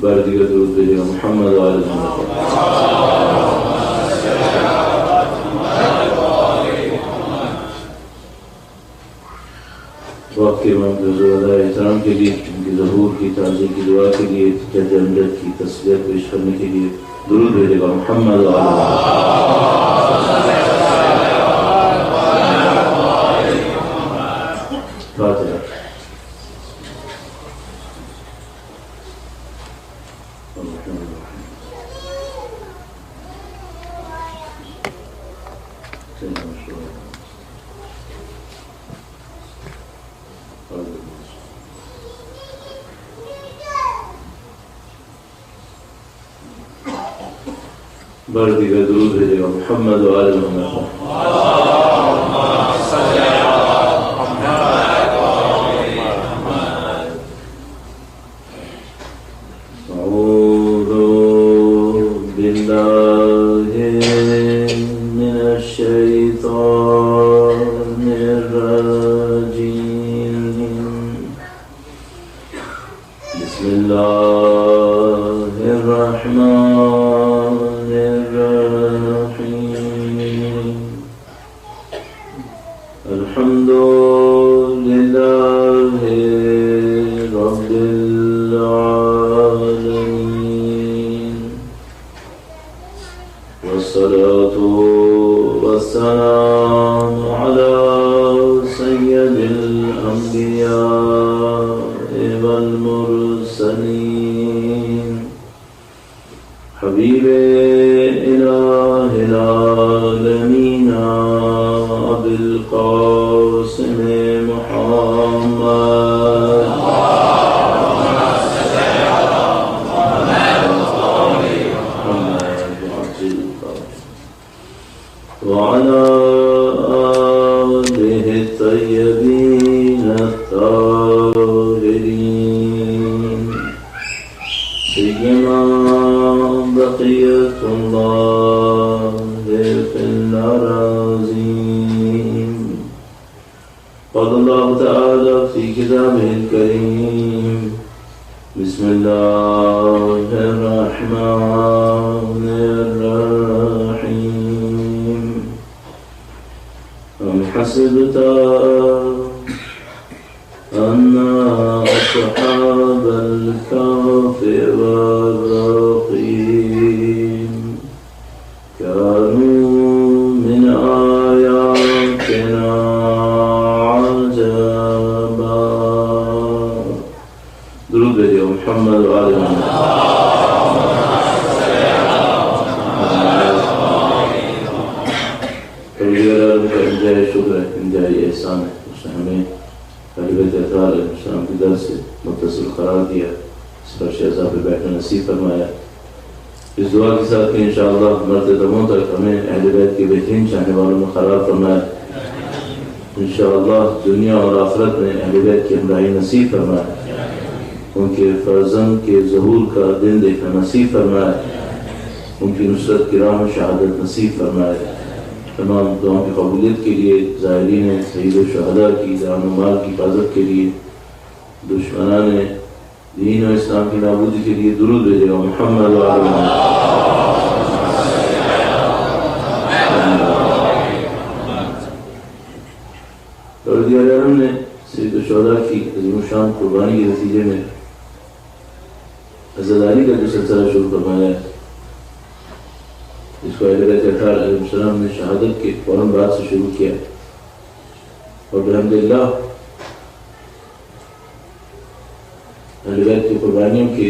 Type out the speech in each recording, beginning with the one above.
بار دیگر درود بھیجے گا محمد و آل محمد. وقت کے امام کے حضور ادائے احترام کے لیے، ان کی ظہور کی تعظیم کی دعا کے لیے، جج امجد کی تسلیت پیش کرنے کے لیے درود بھیجے گا محمد و آل محمد. فاتحہ. بار دیگر درود بھیجے گا محمد و آل محمد. اعوذ باللہ من الشیطان الرجیم. بسم اللہ الرحمن الرحیم. الحمد للہ رب العالمین والصلاة والسلام على سید الانبیاء والمرسلین حبیب الہ العالمین ابی القاسم محمد وعلى آلہ الطیبین الطاہرین سیما بقیت اللہ فی الأراضین. قال اللہ تعالی فی کتابہ الکریم بسم اللہ الرحمن الرحیم. ام حسبت ان اصحاب الكهف والرقيم كانوا من آياتنا عجبا. درود بھیجے محمد و آل محمد. انجائے شکر ہے، انجائے احسان ہے، اس نے ہمیں اہل بیت اطہار علیہ السلام کی در سے متصل قرار دیا، اس پر شہزاد پہ بیٹھنا نصیب فرمایا. اس دعا کے ساتھ کہ انشاءاللہ مرتے دموں تک ہمیں اہل بیت کے بہترین چاہنے والوں میں قرار فرمایا. انشاءاللہ دنیا اور آخرت میں اہل بیت کی ہمراہی نصیب فرمایا. ان کے فرزند کے ظہور کا دن دیکھنا نصیب فرمایا. ان کی نصرت کی راہ میں شہادت نصیب فرمایا. تمام دعاؤں کی قبولیت کے لیے، زائرین شہید الشہداء کی جان و مال کی حفاظت کے لیے، دشمنان دین و اسلام کی نابودی کے لیے درود بھیجے گا محمد و آل محمد. رضی اللہ عنہ نے سید الشہداء کی عظیم الشان قربانی کے نتیجے میں عزاداری کا جو سلسلہ شروع فرمایا ہے، جس کو اہل بیت اطہار علیہ السلام نے شہادت کے فوراً بعد سے شروع کیا، اور الحمدللہ اہل بیت کی قربانیوں کے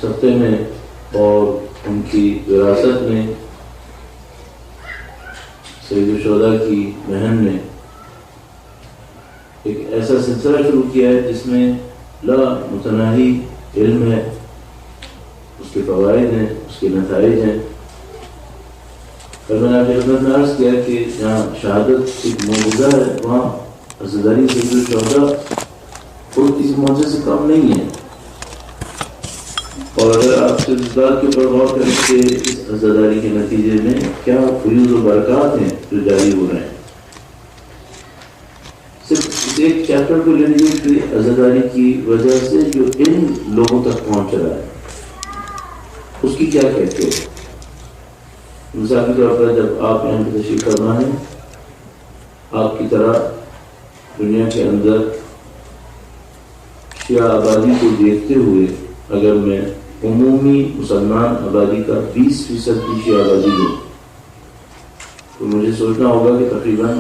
صدقے میں اور ان کی وراثت میں سید الشہداء کی بہن نے ایک ایسا سلسلہ شروع کیا ہے جس میں لا متناہی علم ہے، اس کے فوائد ہیں، اس کے نتائج ہیں. اور میں نے آپ کی خدمت میں عرض کیا کہ جہاں شہادت ایک معجزہ ہے، وہاں عزاداری سید الشہداء کوئی کسی معجزے سے کم نہیں ہے. اور اگر آپ سے اس بات کے اوپر غور کریں کہ اس عزاداری کے نتیجے میں کیا فیوز و برکات ہیں جو جاری ہو رہے ہیں، صرف اس ایک ایک چیپٹر کو لے لیجیے کہ عزاداری کی وجہ سے جو ان لوگوں تک پہنچ رہا ہے اس کی کیا کہتے ہیں؟ مثال کے طور پر جب آپ یہاں پہ تشریف فرما ہے، آپ کی طرح دنیا کے اندر شیعہ آبادی کو دیکھتے ہوئے اگر میں عمومی مسلمان آبادی کا 20% کی شیعہ آبادی دوں تو مجھے سوچنا ہوگا کہ تقریباً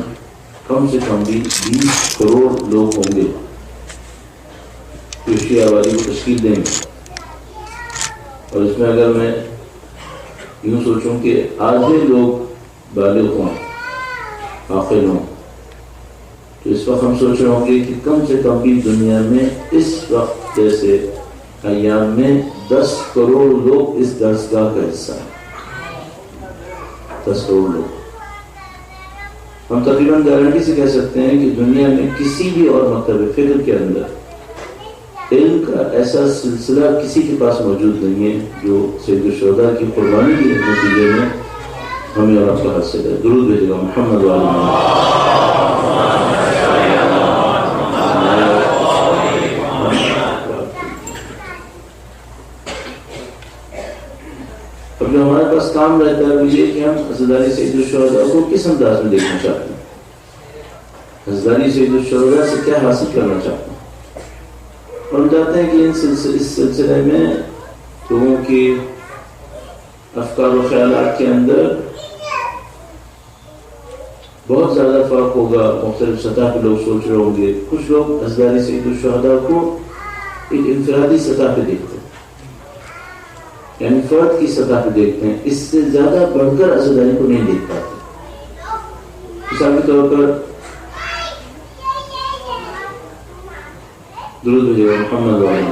کم سے کم بھی 20 کروڑ لوگ ہوں گے جو شیعہ آبادی کو تشکیل دیں گے. اور اس میں اگر میں یوں سوچوں کہ آدھے لوگ بالغ ہوں، عاقل ہوں، تو اس وقت ہم سوچ رہے ہوں گے کہ کم سے کم بھی دنیا میں اس وقت جیسے ایام میں 10 کروڑ لوگ اس درسگاہ کا حصہ ہیں. 10 کروڑ لوگ. ہم تقریباً گارنٹی سے کہہ سکتے ہیں کہ دنیا میں کسی بھی اور مکتب فکر کے اندر علم کا ایسا سلسلہ کسی کے پاس موجود نہیں ہے جو سید الشہداء کی قربانی کے نتیجے میں ہمیں اور آپ کا حاصل ہے. درود بھیجے گا محمد وعلی اب جو ہمارے پاس کام رہتا ہے وہ یہ کہ ہم عزاداری سید الشہداء کو کس انداز میں دیکھنا چاہتے ہیں، عزاداری سید الشہداء سے کیا حاصل کرنا چاہتے ہیں. اور ہم چاہتے ہیں کہ اس سلسلے میں لوگوں کے افکار و خیالات کے اندر بہت زیادہ فرق ہوگا. مختلف سطح پہ لوگ سوچ رہے ہوں گے. کچھ لوگ عزاداری سید الشہداء کو ایک انفرادی سطح پہ دیکھتے ہیں، یعنی فرد کی سطح پہ دیکھتے ہیں، اس سے زیادہ بڑھ کر عزاداری کو نہیں دیکھ پاتے. مثال کے طور پر درود بھیجے محمد وعلی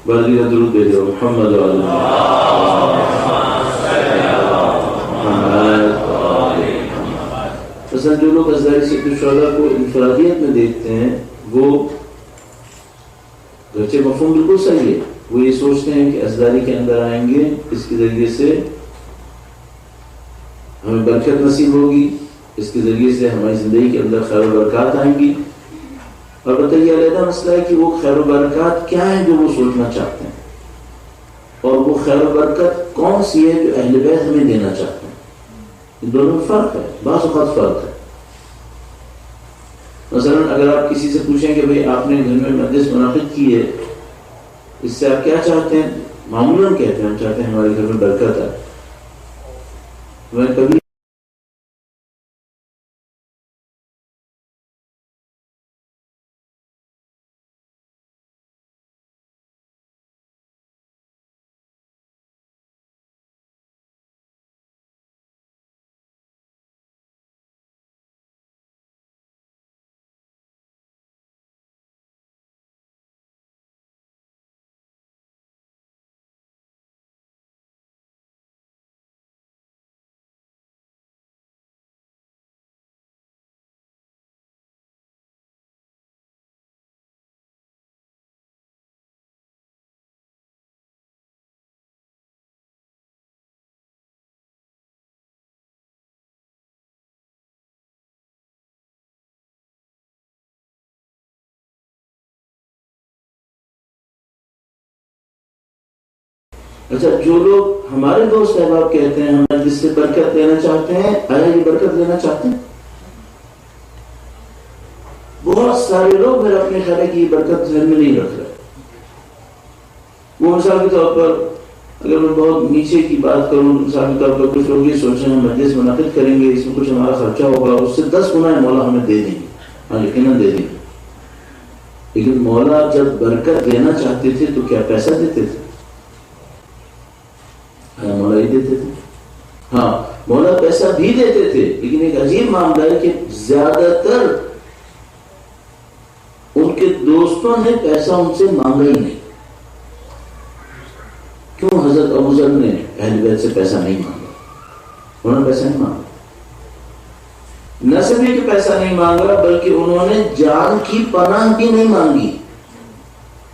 بردی کا درود بھیجے محمد وعلی مثلا جو لوگ عزاداری سید الشہداء کو انفرادیت میں دیکھتے ہیں وہ گرچہ مفہوم بالکل صحیح ہے، وہ یہ سوچتے ہیں کہ عزاداری کے اندر آئیں گے، اس کے ذریعے سے ہمیں برکت نصیب ہوگی، اس کے ذریعے سے ہماری زندگی کے اندر خیر و برکات آئیں گی. اور بتائیے علیحدہ مسئلہ ہے کہ وہ خیر و برکات کیا ہیں جو وہ سوچنا چاہتے ہیں، اور وہ خیر و برکت کون سی ہے جو اہل بیت ہمیں دینا چاہتے ہیں. ان دونوں میں فرق ہے، بعض اوقات فرق ہے. مثلا اگر آپ کسی سے پوچھیں کہ بھئی آپ نے گھر میں مجلس منعقد کی ہے، اس سے آپ کیا چاہتے ہیں، معمولاً کہتے ہیں ہم چاہتے ہیں ہمارے گھر میں برکت ہے. میں کبھی اچھا جو لوگ ہمارے دوست احباب کہتے ہیں ہم جس سے برکت لینا چاہتے ہیں، آیا یہ برکت لینا چاہتے ہیں؟ بہت سارے لوگ میرا اپنے خیال ہے کہ یہ برکت ذہن میں نہیں رکھ رہے. وہ مثال کے طور پر اگر میں بہت نیچے کی بات کروں، مثال کے طور پر کچھ لوگ یہ سوچ رہے ہیں ہم مجلس منعقد کریں گے، اس میں کچھ ہمارا خرچہ ہوگا، اس سے 10 گنا مولا ہمیں دے دیں گے. ہاں یقیناً دے دیں گے، لیکن مولا جب برکت دینا چاہتے تھے تو کیا پیسہ دیتے تھے؟ مولا ہی دیتے تھے. ہاں مولا پیسہ بھی دیتے تھے، لیکن ایک عجیب معاملہ ہے کہ زیادہ تر ان کے دوستوں نے پیسہ ان سے مانگا ہی نہیں. کیوں؟ حضرت ابوذر نے اہل بیت سے پیسہ نہیں مانگا، انہوں نے پیسہ نہیں مانگا. نہ صرف یہ کہ پیسہ نہیں مانگا بلکہ انہوں نے جان کی پناہ بھی نہیں مانگی،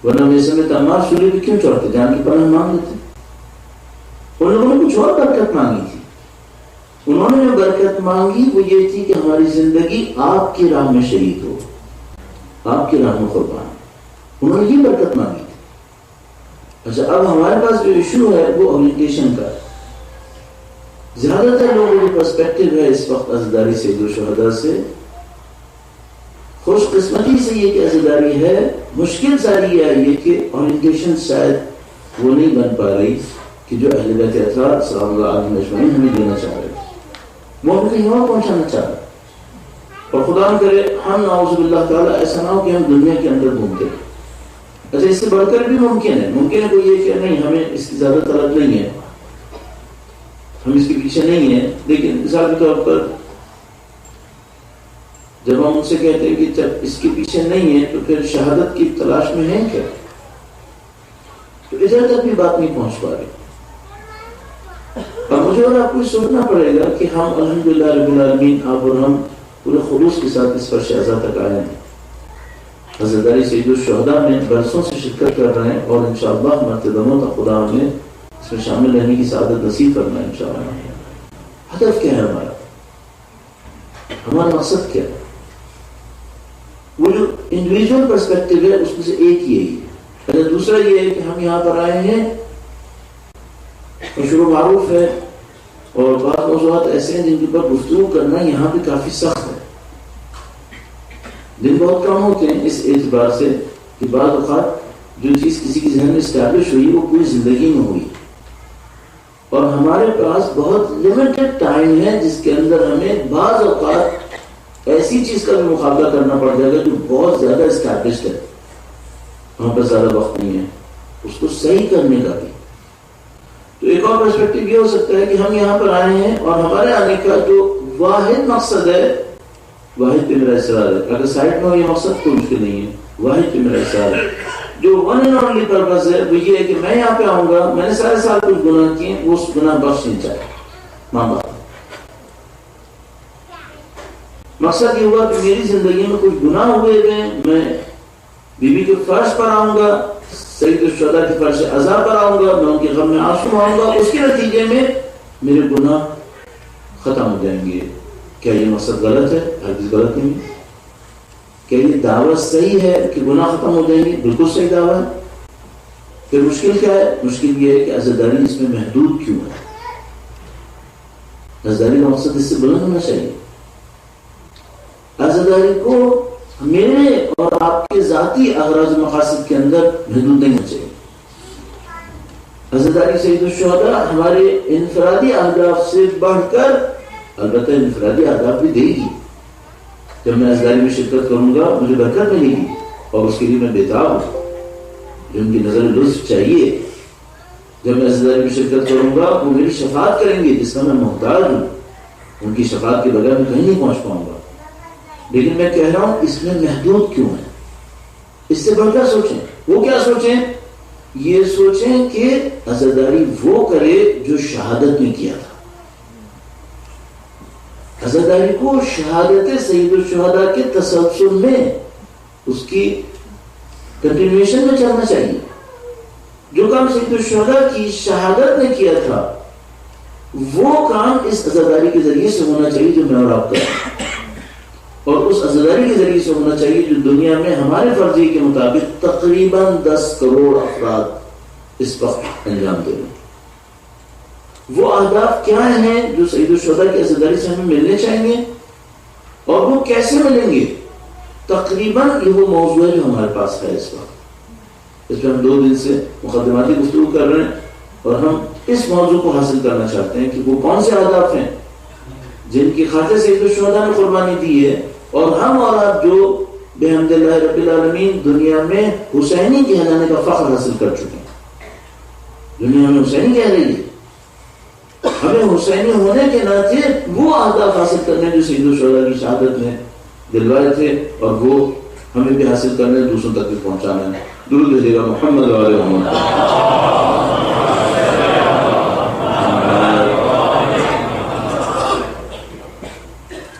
ورنہ ویسے میں تمام سولی بھی کیوں چڑھتے، جان کی پناہ مانگ لیتے. انہوں لوگوں نے کچھ اور برکت مانگی تھی. انہوں نے جو برکت مانگی وہ یہ تھی کہ ہماری زندگی آپ کی راہ میں شہید ہو، آپ کی راہ میں قربان. انہوں نے یہ برکت مانگی تھی. اچھا اب ہمارے پاس جو ایشو ہے وہ اورینٹیشن کا. زیادہ تر لوگوں کی پرسپیکٹو ہے اس وقت عزاداری سید الشہداء سے، خوش قسمتی سے یہ کہ عزاداری ہے، مشکل ساری یہ کہ اورینٹیشن شاید وہ نہیں بن پا رہی کہ جو اہل بیت اطہار صلی اللہ علیہ وسلم ہمیں دینا چاہ رہے تھے، وہ ہم کہیں اور پہنچانا چاہ رہے. اور خدا نہ کرے ہم نعوذ باللہ تعالیٰ ایسا نہ ہو کہ ہم دنیا کے اندر گھومتے ہیں. اچھا اس سے بڑھ کر بھی ممکن ہے کوئی یہ کہ نہیں ہمیں اس کی زیادہ طلب نہیں ہے، ہم اس کے پیچھے نہیں ہیں، لیکن مثال کے طور پر جب ہم ان سے کہتے ہیں کہ جب اس کے پیچھے نہیں ہے تو پھر شہادت کی تلاش میں ہیں کیا، تو ادھر تک بھی بات نہیں پہنچ پا رہی. اور مجھے اور آپ کو سوچنا پڑے گا کہ ہم الحمدللہ رب العالمین آپ اور ہم پورے خلوص کے ساتھ اس فرش اعزاز تک آئے ہیں. عزاداری سید الشہداء میں برسوں سے شرکت کر رہے ہیں اور انشاءاللہ مرتدموں تک خدا ہمیں اس میں شامل رہنے کی سعادت نصیب کرنا ہے انشاءاللہ. ہدف کیا ہے ہمارا مقصد کیا ہے؟ وہ جو انڈیویجول پرسپیکٹو ہے اس میں سے ایک یہی ہے. اچھا دوسرا یہ ہے کہ ہم یہاں پر آئے ہیں مشہور معروف ہے اور بعض موضوعات ایسے ہیں جن کے اوپر گفتگو کرنا یہاں بھی کافی سخت ہے. دن بہت کم ہوتے ہیں اس اعتبار سے کہ بعض اوقات جو چیز کسی کی ذہن میں اسٹیبلش ہوئی وہ پوری زندگی میں ہوئی، اور ہمارے پاس بہت لمیٹڈ ٹائم ہے جس کے اندر ہمیں بعض اوقات ایسی چیز کا بھی مقابلہ کرنا پڑ جائے گا جو بہت زیادہ اسٹیبلشڈ ہے، ہم پہ زیادہ وقت نہیں ہے اس کو صحیح کرنے کا بھی. تو ایک اور پرسپیکٹو یہ ہو سکتا ہے کہ ہم یہاں پر آئے ہیں اور ہمارے آنے کا جو واحد مقصد ہے واحد پہ میرا اصرار ہے. اگر سائڈ میں ہو یہ مقصد کوئی مشکل نہیں ہے، واحد پہ میرا اصرار ہے. جو ون اینڈ اونلی پرپز ہے وہ یہ ہے کہ میں یہاں پہ آؤں گا، میں نے سارے سال کچھ گناہ کیے، وہ اس گناہ بخش نہیں چاہے ماں باپ. مقصد یہ ہوا کہ میری زندگی میں کچھ گناہ ہوئے ہیں، میں بیوی کے فرش پر آؤں گا، سید الشہداء کے فرش عزا پر آؤں گا، میں ان کے غم میں آنسو آؤں گا، اس کے نتیجے میں میرے گناہ ختم ہو جائیں گے. کیا یہ مقصد غلط ہے؟ ہرگز غلط نہیں. کیا یہ دعوت صحیح ہے کہ گناہ ختم ہو جائیں گے؟ بالکل صحیح دعوت ہے. پھر مشکل کیا ہے؟ مشکل یہ ہے کہ عزاداری اس میں محدود کیوں ہے؟ عزاداری کا مقصد اس سے بلند ہونا چاہیے. عزاداری کو میرے اور آپ کے ذاتی اغراض و مقاصد کے اندر محدود نہیں ہونا چاہیے. عزاداری سید الشہداء ہمارے انفرادی اہداف سے بڑھ کر البتہ انفرادی اہداف بھی دے گی. جب میں عزاداری میں شرکت کروں گا مجھے برکت ملے گی اور اس کے لیے میں بےتاب ہوں. جو ان کی نظر لطف چاہیے، جب میں عزاداری میں شرکت کروں گا وہ میری شفاعت کریں گے جس کا میں محتاج ہوں. ان کی شفاعت کے بغیر میں کہیں نہیں پہنچ پاؤں گا. لیکن میں کہہ رہا ہوں اس میں محدود کیوں ہے؟ اس سے بڑھ کر سوچیں. وہ کیا سوچیں؟ یہ سوچیں کہ عزاداری وہ کرے جو شہادت میں کیا تھا. عزاداری کو شہادت سید الشہداء کے تسلسل میں اس کی کنٹینیویشن میں چلنا چاہیے. جو کام سید الشہداء کی شہادت نے کیا تھا وہ کام اس عزاداری کے ذریعے سے ہونا چاہیے جو میں اور آپ کریں، اور اس عزاداری کے ذریعے سے ہونا چاہیے جو دنیا میں ہمارے فرضیے کے مطابق تقریباً 10 کروڑ افراد اس وقت انجام دے رہے ہیں. وہ اہداف کیا ہیں جو سید الشہداء کی عزاداری سے ہمیں ملنے چاہیے اور وہ کیسے ملیں گے؟ تقریباً یہ وہ موضوع ہے جو ہمارے پاس ہے اس وقت. اس پہ ہم 2 دن سے مقدماتی گفتگو کر رہے ہیں اور ہم اس موضوع کو حاصل کرنا چاہتے ہیں کہ وہ کون سے اہداف ہیں جن کی خاطر سید الشہداء نے قربانی دی ہے، اور ہم اور آپ جو بحمد اللہ رب العالمین دنیا میں حسینی کہلانے کا فخر حاصل کر چکے ہیں. دنیا میں حسینی کہہ رہی ہے، ہمیں حسینی ہونے کے ناطے وہ اہداف حاصل کرنے جو سید الشہداء کی شہادت میں دلوائے تھے، اور وہ ہمیں بھی حاصل کرنے دوسروں تک بھی پہنچانا ہے. درود بھیجیے گا محمد و آل محمد.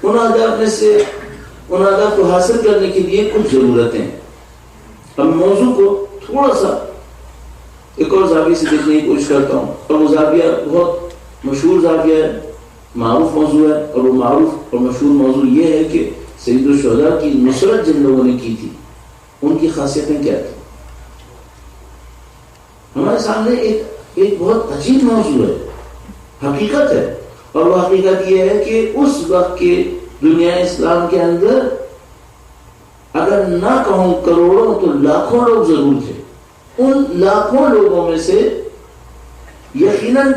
ان اہداف میں سے ان اہداف کو حاصل کرنے کے لیے کچھ ضرورتیں ہیں. ہم موضوع کو تھوڑا سا ایک اور زاویے سے دیکھنے کی کوشش کرتا ہوں، اور وہ زاویہ بہت مشہور زاویہ ہے، معروف موضوع ہے، اور وہ معروف اور مشہور موضوع یہ ہے کہ سید الشہداء کی نصرت جن لوگوں نے کی تھی ان کی خاصیتیں کیا تھیں۔ ہمارے سامنے ایک بہت عجیب موضوع ہے، حقیقت ہے، اور وہ حقیقت یہ ہے کہ اس وقت کے دنیا اسلام کے اندر اگر نہ کہوں کروڑوں تو لاکھوں لوگ ضرور تھے، ان لاکھوں لوگوں میں سے یقیناً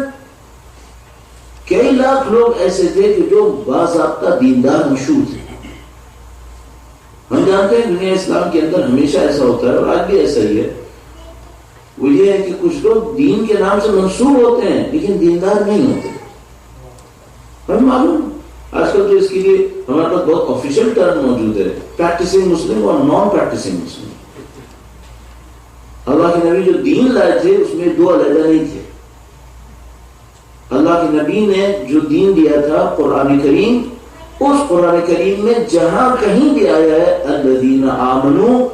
کئی لاکھ لوگ ایسے تھے کہ جو باضابطہ دیندار مشہور تھے۔ ہم جانتے ہیں دنیا اسلام کے اندر ہمیشہ ایسا ہوتا ہے، اور آج بھی ایسا ہی ہے، وہ یہ ہے کہ کچھ لوگ دین کے نام سے منسوب ہوتے ہیں لیکن دیندار نہیں ہوتے۔ ہمیں معلوم آج کل تو اس کے لیے ہمارے پاس بہت آفیشیل ٹرم موجود ہے، پریکٹسنگ مسلم اور نان پریکٹسنگ مسلم۔ اللہ کے نبی جو دین لائے تھے اس میں دو علیحدہ نہیں تھے۔ اللہ کے نبی نے جو دین دیا تھا قرآن کریم، اس قرآن کریم میں جہاں کہیں بھی آیا ہے الذین آمنوا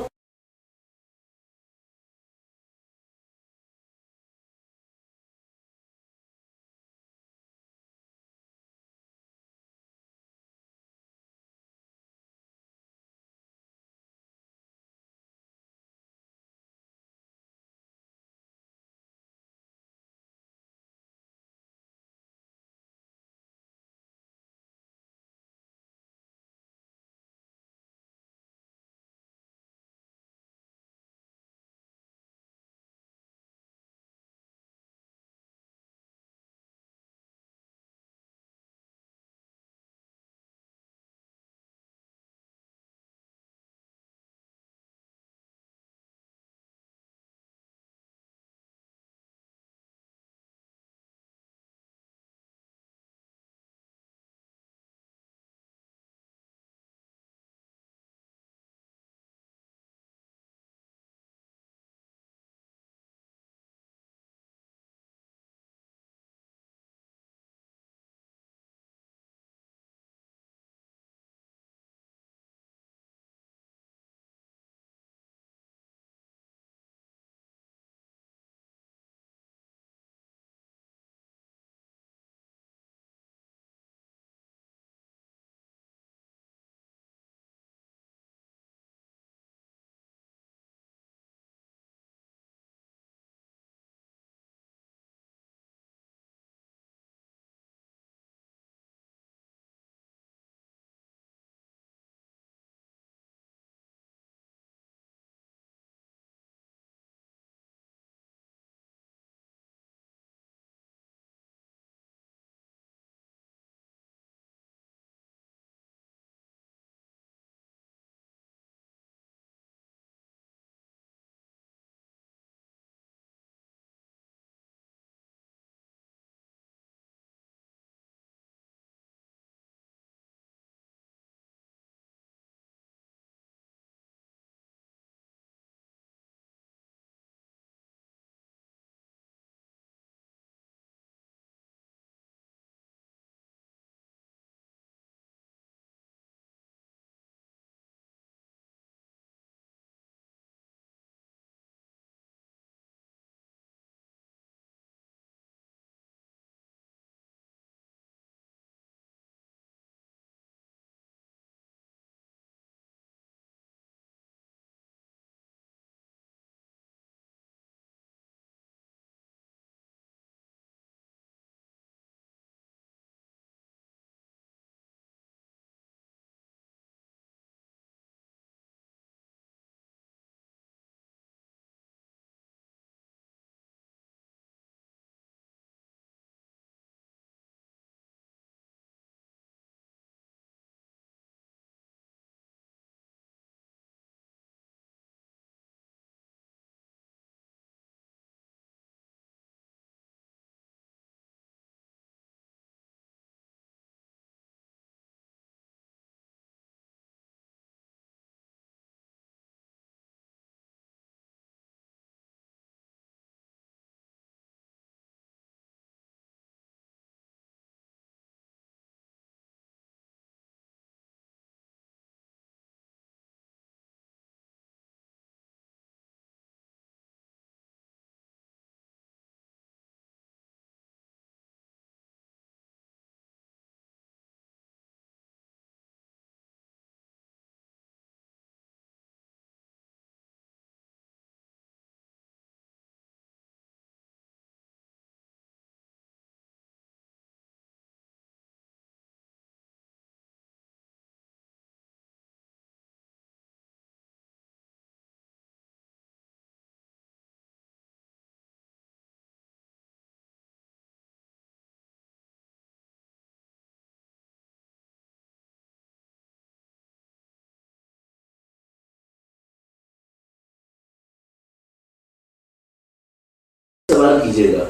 سوال کیجیے گا،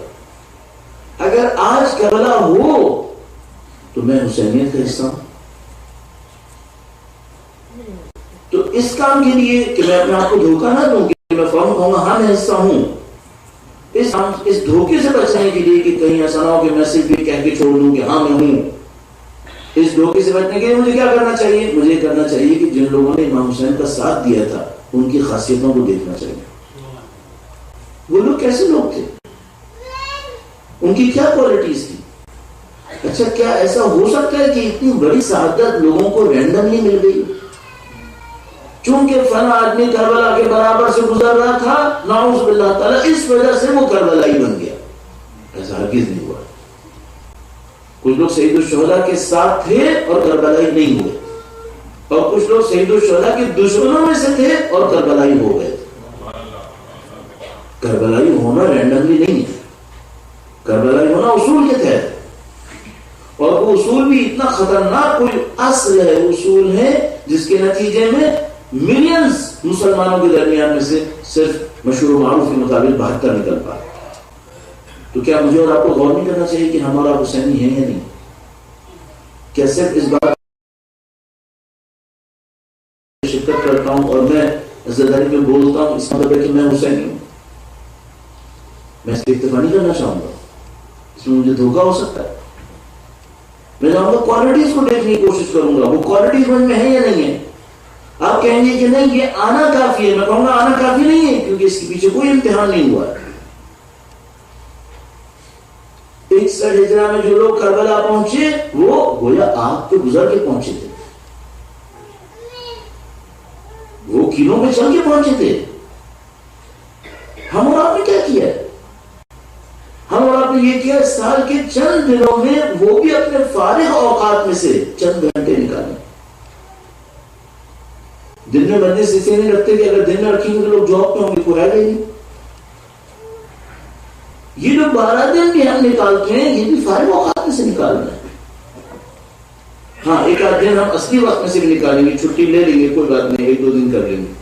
اگر آج کربلا ہو تو میں حسینیت کا حصہ ہوں؟ تو اس کام کے لیے کہ میں اپنے آپ کو دھوکہ نہ دوں کہ میں فوراً کہوں گا ہاں میں حصہ ہوں، اس دھوکے سے بچنے کے لیے کہ کہیں ایسا نہ ہو کہ میں صرف یہ کہہ کے چھوڑ دوں کہ ہاں میں ہوں، اس دھوکے سے بچنے کے لیے مجھے کیا کرنا چاہیے؟ مجھے کرنا چاہیے کہ جن لوگوں نے امام حسین کا ساتھ دیا تھا ان کی خاصیتوں کو دیکھنا چاہیے. وہ لوگ کیسے لوگ تھے، ان کی کیا کوالٹیز تھی. اچھا کیا ایسا ہو سکتا ہے کہ اتنی بڑی سعادت لوگوں کو رینڈملی مل گئی؟ چونکہ فلاں آدمی کربلا کے برابر سے گزر رہا تھا، نعوذ باللہ تعالیٰ اس وجہ سے وہ کربلائی بن گیا. ایسا ہرگز نہیں ہوا. کچھ لوگ شہید الشہداء کے ساتھ تھے اور کربلائی نہیں ہوئے، اور کچھ لوگ شہید الشہداء کے دشمنوں میں سے تھے اور کربلائی ہو گئے. کربلائی ہونا رینڈملی نہیں ہے، کربلائی ہونا اصول کے تحت، اور وہ اصول بھی اتنا خطرناک کوئی اصل ہے، اصول ہے جس کے نتیجے میں ملینز مسلمانوں کے درمیان میں سے صرف مشہور و معروف کے مطابق 72 نکل پائے. تو کیا مجھے اور آپ کو غور نہیں کرنا چاہیے کہ ہم اور آپ حسینی ہیں یا نہیں؟ کیا صرف اس بات شرکت کرتا ہوں اور میں عزتداری میں بولتا ہوں اس مطلب ہے کہ میں حسینی ہوں؟ میں اس سے اکتفا نہیں کرنا چاہوں گا، اس میں مجھے دھوکہ ہو سکتا ہے. میں چاہوں گا کوالٹیز کو دیکھنے کی کوشش کروں گا، وہ کوالٹیز مجھ میں ہے یا نہیں ہے. آپ کہیں گے کہ نہیں یہ آنا کافی ہے، میں کہوں گا آنا کافی نہیں ہے، کیونکہ اس کے پیچھے کوئی امتحان نہیں ہوا ہے. 61 ہجرہ میں جو لوگ کربلا پہنچے وہ گویا آگ پہ گزر کے پہنچے تھے، وہ کینوں پہ چل کے پہنچے تھے. ہم اور آپ نے کیا کیا ہے؟ ہم اور آپ نے یہ کیا سال کے چند دنوں میں وہ بھی اپنے فارغ اوقات میں سے چند گھنٹے نکالے. دن میں بندے سے اسے نہیں رکھتے کہ اگر دن میں رکھیں گے تو لوگ جاب پہ ہوں گے، کوئی ہے نہیں. یہ جو 12 دن بھی ہم نکالتے ہیں یہ بھی فارغ اوقات میں سے نکالنا ہے. ہاں ایک آدھ دن ہم اصلی وقت میں سے بھی نکالیں گے، چھٹی لے لیں گے، کوئی بات نہیں، 1-2 دن کر لیں گے،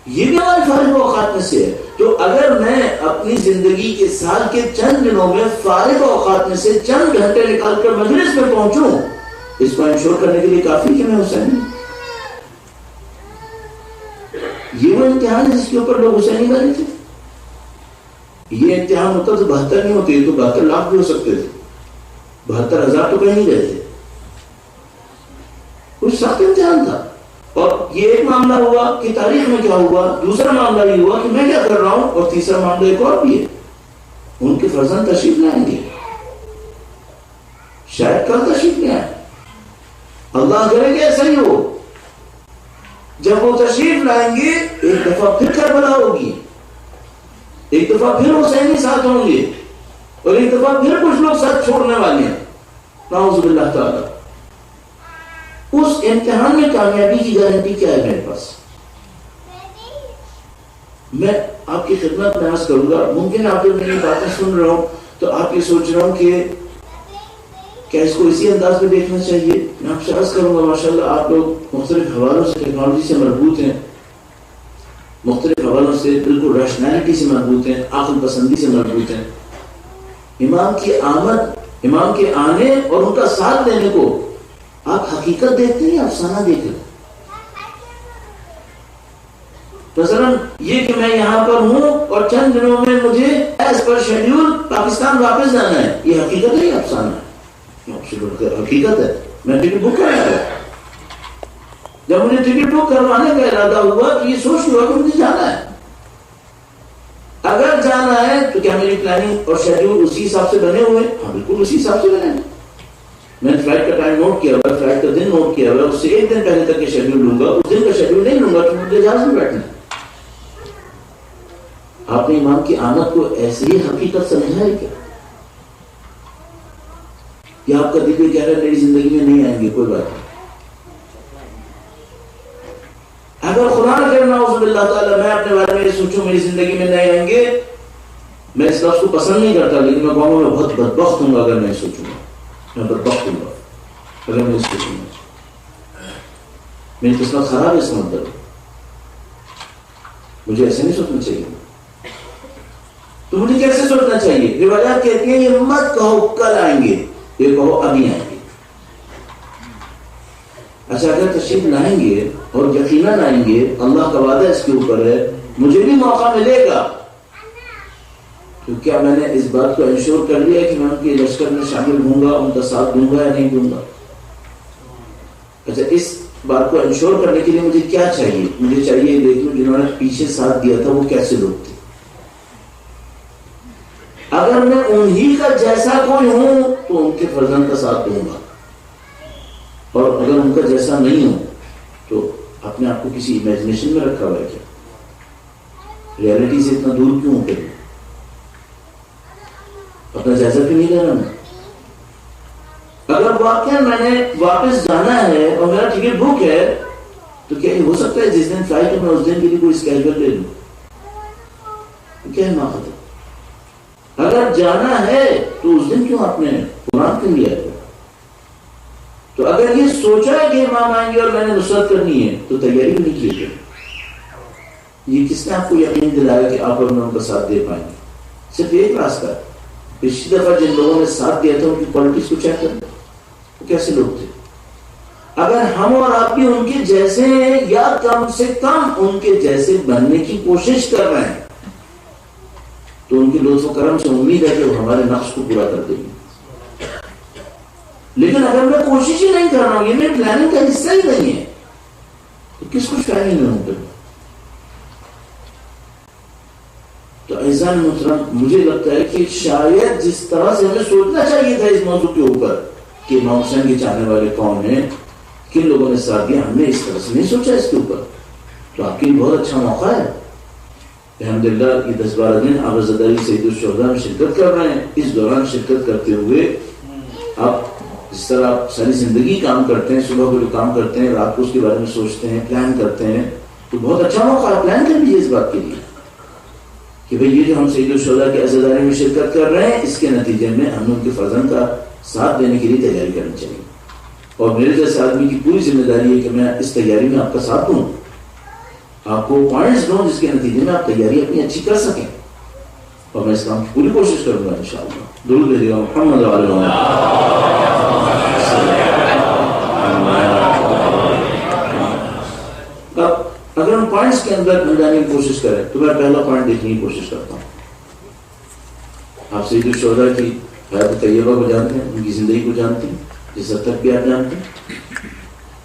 یہ بھی ہمارے فارغ اوقات میں سے ہے. تو اگر میں اپنی زندگی کے سال کے چند دنوں میں فارغ اوقات میں سے چند گھنٹے نکال کر مجلس میں پہنچوں، اس کو انشور کرنے کے لیے کافی کہ میں حسینی ہوں. یہ وہ امتحان ہے جس کے اوپر لوگ حسینی بنے تھے. یہ امتحان ہوتا تو 72 نہیں ہوتے، یہ تو 72 لاکھ بھی ہو سکتے تھے، 72,000 تو کہیں نہیں گئے تھے. کچھ سخت امتحان تھا. اور یہ ایک معاملہ ہوا کہ تاریخ میں کیا ہوا، دوسرا معاملہ یہ ہوا کہ میں کیا کر رہا ہوں، اور تیسرا معاملہ ایک اور بھی ہے، ان کے فرزند تشریف لائیں گے، شاید کل تشریف لے آئیں، اللہ کرے کہ ایسا ہی ہو. جب وہ تشریف لائیں گے ایک دفعہ پھر کربلا ہوگی، ایک دفعہ پھر حسینی ساتھ ہوں گے، اور ایک دفعہ پھر کچھ لوگ ساتھ چھوڑنے والے ہیں، نعوذ باللہ تعالی. اس امتحان میں کامیابی کی گارنٹی کیا ہے میرے پاس؟ میں آپ کی خدمت میں عرض کروں گا، ممکن آپ جب میری باتیں سن رہا ہوں تو آپ یہ سوچ رہا ہوں کہ کیا اس کو اسی انداز میں دیکھنا چاہیے. میں آپ سے عرض کروں گا ماشاءاللہ آپ لوگ مختلف حوالوں سے ٹیکنالوجی سے مربوط ہیں، مختلف حوالوں سے بالکل ریشنالٹی سے مربوط ہیں، عقل پسندی سے مربوط ہیں. امام کی آمد، امام کے آنے اور ان کا ساتھ دینے کو آپ حقیقت دیکھتے ہیں یا افسانہ دیکھتے ہیں؟ مثلا یہ کہ میں یہاں پر ہوں اور چند دنوں میں مجھے ایز پر شیڈیول پاکستان واپس جانا ہے، یہ حقیقت ہے یا افسانہ ہے؟ حقیقت ہے. میں ٹکٹ بک کرایا ہے، جب مجھے ٹکٹ بک کروانے کا ارادہ ہوا تو یہ سوچ ہوا کہ مجھے جانا ہے. اگر جانا ہے تو کیا میری پلاننگ اور شیڈیول اسی حساب سے بنے ہوئے؟ ہاں بالکل اسی حساب سے بنے ہیں. میں نے فلائٹ کا ٹائم نوٹ کیا ہوا، فلائٹ کا دن نوٹ کیا ہوا، اس سے ایک دن پہلے تک کے شیڈیول لوں گا، اس دن کا شیڈیول نہیں لوں گا تو مجھے جہاز میں بیٹھنا ہے. آپ نے امام کی آمد کو ایسی ہی حقیقت سمجھا ہے کیا؟ یا آپ کا دل یہ کہہ رہا ہے میری زندگی میں نہیں آئیں گے، کوئی بات نہیں. اگر خدا نہ کرے نعوذ باللہ تعالیٰ میں اپنے بارے میں یہ سوچوں میری زندگی میں نہیں آئیں گے، میں اس لفظ کو پسند نہیں کرتا لیکن میں کہوں گا میں بہت بدبخت ہوں گا اگر میں سوچوں گا، میں بدبخت ہوں گا اگر میں سوچوں گا. میری قسمت خراب ہے اس مندر، مجھے ایسے نہیں سوچنا چاہیے. تو مجھے کیسے سوچنا چاہیے؟ روایات کہتی ہیں یہ مت کہو کل آئیں گے، یہ کہو ابھی آئیں گے۔ اچھا اگر تشریف لائیں گے اور یقیناً آئیں گے، اللہ کا وعدہ اس کے اوپر ہے، مجھے بھی موقع ملے گا، تو کیا میں نے اس بات کو انشور کر لیا کہ میں ان کے لشکر میں شامل ہوں گا، ان کا ساتھ دوں گا یا نہیں دوں گا؟ اچھا اس بات کو انشور کرنے کے لیے مجھے کیا چاہیے؟ مجھے چاہیے دیکھوں جنہوں نے پیچھے ساتھ دیا تھا وہ کیسے لوگ تھے۔ اگر میں انہی کا جیسا کوئی ہوں تو ان کے فرزند کا ساتھ دوں گا، اور اگر ان کا جیسا نہیں ہوں تو اپنے آپ کو کسی امیجنیشن میں رکھا ہوا ہے کیا؟ ریالٹی سے اتنا دور کیوں ہو؟ اپنا جائزہ کیوں نہیں لینا؟ میں اگر واقعا میں نے واپس جانا ہے اور میرا ٹکٹ بک ہے تو کیا یہ ہو سکتا ہے جس دن فلائٹ ہے میں اس دن کے لیے کوئی اسکیجول لے لوں؟ کیا ہے ماخذ؟ اگر جانا ہے تو اس دن کیوں آپ نے قرآن کیوں لیا ہے؟ تو اگر یہ سوچا ہے کہ امام آئیں گے اور میں نے نصرت کرنی ہے تو تیاری بھی نہیں کی ہے۔ یہ کس نے آپ کو یقین دلایا کہ آپ اور میں ان کا ساتھ دے پائیں گے؟ صرف ایک راستہ ہے۔ پچھلی دفعہ جن لوگوں نے ساتھ دیا تھا ان کی کوالٹیز کو چیک کرنا، وہ کیسے لوگ تھے۔ اگر ہم اور آپ بھی ان کے جیسے ہیں یا کم سے کم ان کے جیسے بننے کی کوشش کر رہے ہیں تو ان کی لطف و کرم سے امید ہے کہ وہ ہمارے نقص کو پورا کر دیں گے۔ لیکن اگر میں کوشش ہی نہیں کر رہا ہوں، یہ میری پلاننگ کا حصہ ہی نہیں ہے، تو کس کچھ فائدہ میں ہوں۔ تو اعزاز محترم مجھے لگتا ہے کہ شاید جس طرح سے ہمیں سوچنا چاہیے تھا اس موضوع کے اوپر کہ امام حسین کے چاہنے والے کون ہیں، کن لوگوں نے ساتھ دیا، ہم نے اس طرح سے نہیں سوچا اس کے اوپر۔ تو آپ کے لیے بہت اچھا موقع ہے، الحمدللہ یہ 10-12 دن آپ عزاداری سید الشہداء میں شرکت کر رہے ہیں۔ اس دوران شرکت کرتے ہوئے آپ جس طرح آپ ساری زندگی کام کرتے ہیں، صبح کو جو کام کرتے ہیں رات کو اس کے بارے میں سوچتے ہیں، پلان کرتے ہیں، تو بہت اچھا موقع ہے، پلان کر لیجیے اس بات کے لیے کہ بھئی یہ جو ہم سید الشہداء کے عزاداری میں شرکت کر رہے ہیں اس کے نتیجے میں ہم ان کے فرزند کا ساتھ دینے کے لیے تیاری کرنی چاہیے، اور میرے جیسے آدمی کی پوری ذمہ داری ہے کہ میں اس تیاری میں آپ کا ساتھ دوں، آپ کو پوائنٹس دوں جس کے نتیجے میں آپ تیاری اپنی اچھی کر سکیں، اور میں اس کام کی پوری کوشش کروں گا انشاءاللہ۔ درود بھیجیے گا محمد علیہ اب اگر ہم پوائنٹس کے اندر مل جانے کی کوشش کریں تو میں پہلا پوائنٹ دیکھنے کی کوشش کرتا ہوں۔ آپ سید الشہداء کی حیات طیبہ کو جانتے ہیں، ان کی زندگی کو جانتے ہیں، جس حد تک بھی آپ جانتے ہیں۔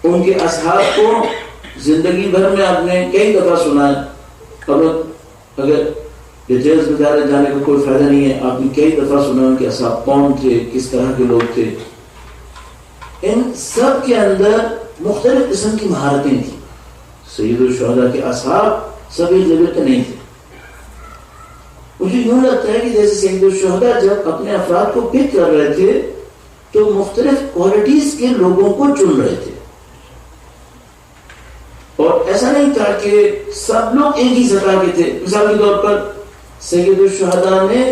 ان کے اصحاب کو زندگی بھر میں آپ نے کئی دفعہ سنا ہے، اور اگر ڈیٹیلز میں جانے کا کوئی فائدہ نہیں ہے، آپ نے کئی دفعہ سنا ان کے اصحاب کون تھے، کس طرح کے لوگ تھے۔ ان سب کے اندر مختلف قسم کی مہارتیں تھیں۔ سید الشہداء کے اصحاب سب ایک لیول کے نہیں تھے۔ مجھے یوں لگتا ہے کہ جیسے سید الشہداء جب اپنے افراد کو پک کر رہے تھے تو مختلف کوالٹیز کے لوگوں کو چن رہے تھے، اور ایسا نہیں تھا کہ سب لوگ ایک ہی سطح کے تھے۔ مثال کے طور پر سید الشہداء نے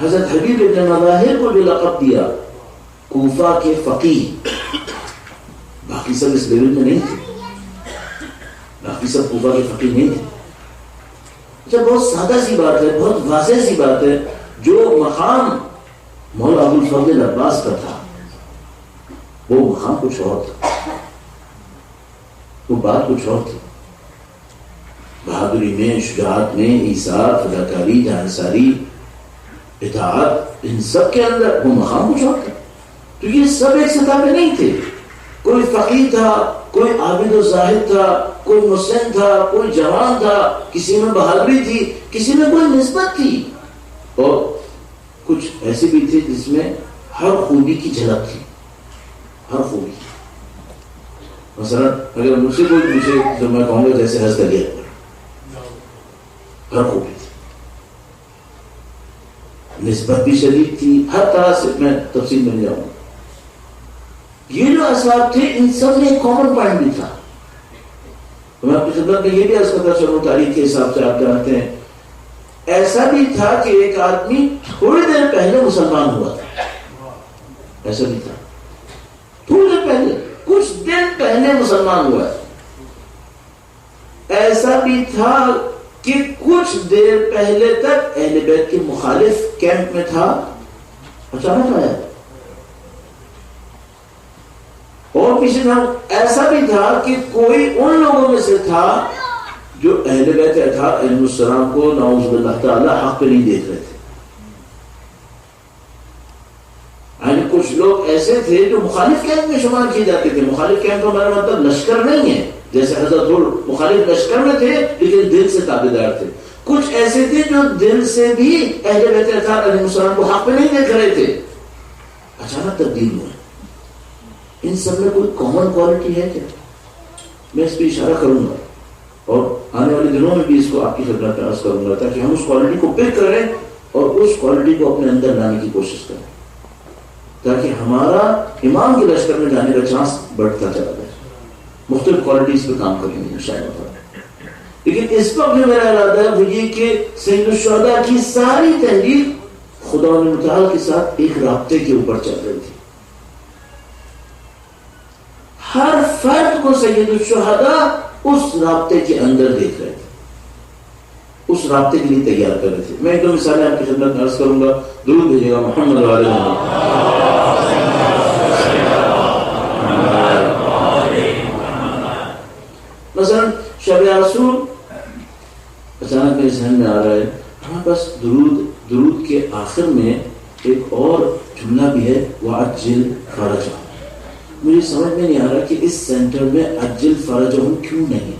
حضرت حبیب ابن مظاہر کو جو لقب دیا کوفہ کے فقیہ، باقی سب اس لیول میں نہیں تھے، باقی سب کوفہ کے فقیہ نہیں تھے۔ اچھا بہت سادہ سی بات ہے، بہت واضح سی بات ہے، جو مقام مولا ابو الفضل عباس کا تھا وہ مقام کچھ اور تھا، وہ بات کچھ اور تھی۔ بہادری میں، شجاعت میں، ایثار، فداکاری، جانثاری، اطاعت، ان سب کے اندر وہ مقام کچھ اور تھا۔ تو یہ سب ایک سطح پہ نہیں تھے، کوئی فقیر تھا، کوئی عابد و زاہد تھا، کوئی مسن تھا، کوئی جوان تھا، کسی میں بہادری تھی، کسی میں کوئی نسبت تھی، اور کچھ ایسے بھی تھے جس میں ہر خوبی کی جھلک تھی، ہر خوبی۔ مثلا اگر مجھ سے کوئی پوچھے تو میں کہوں گا جیسے حضرت علی اکبر، ہر خوبی تھی، نسبت بھی شدید تھی، ہر طرح سے میں تفصیل میں جاؤں گا۔ یہ جو اصحاب تھے ان سب میں ایک کامن پوائنٹ بھی تھا۔ میں آپ کی خدمت میں یہ بھی عرض کرتا چلوں، تاریخ کے حساب سے آپ جانتے ہیں ایسا بھی تھا کہ ایک آدمی تھوڑی دیر پہلے مسلمان ہوا تھا، ایسا بھی تھا، تھوڑی دیر پہلے، کچھ دن پہلے مسلمان ہوا ہے۔ ایسا بھی تھا کہ کچھ دیر پہلے تک اہل بیت کے مخالف کیمپ میں تھا، اچانک آیا. اور پیچھے ایسا بھی تھا کہ کوئی ان لوگوں میں سے تھا جو اہل بیت اطہار علیہ السلام کو نعوذ باللہ تعالی حق پہ نہیں دیکھ رہے تھے. یعنی کچھ لوگ ایسے تھے جو مخالف کیمپ میں شمار کیے جاتے تھے. مخالف کیمپ کا میرا مطلب لشکر نہیں ہے، جیسے حضرت مخالف لشکر میں تھے لیکن دل سے تابعدار تھے. کچھ ایسے تھے جو دل سے بھی اہل بیت اطہار علیہ السلام کو حق پہ نہیں دیکھ رہے تھے، اچانک تبدیل ہوئے. ان سب میں کوئی کامن کوالٹی ہے کیا؟ میں اس پہ اشارہ کروں گا اور آنے والے دنوں میں بھی اس کو آپ کی خدمت میں عرض کروں گا تاکہ ہم اس کوالٹی کو پک کریں اور اس کوالٹی کو اپنے اندر لانے کی کوشش کریں تاکہ ہمارا امام کے لشکر میں جانے کا چانس بڑھتا چلا جائے. مختلف کوالٹیز پہ کام کریں گے انشاءاللہ. لیکن اس وقت جو میرا ارادہ ہے وہ یہ کہ سید الشہداء کی ساری تحریک خدا متعال کے ساتھ ایک رابطے کے اوپر چل رہی تھی. ہر فرد کو سید الشہداء اس رابطے کے اندر دیکھ رہے تھے، اس رابطے کے لیے تیار کر رہے تھے. میں ایک دو مثالیں آپ کی خدمت میں عرض کروں گا. درود بھیجیے گا محمد علیہ مثلا شب عاشور اچانک میرے ذہن میں آ رہا ہے ہمارے پاس درود کے آخر میں ایک اور جملہ بھی ہے وَعَجِّلْ فَرَجَهُمْ. مجھے سمجھ میں نہیں آ رہا کہ اس سینٹر میں عجل فرجہم کیوں نہیں ہے،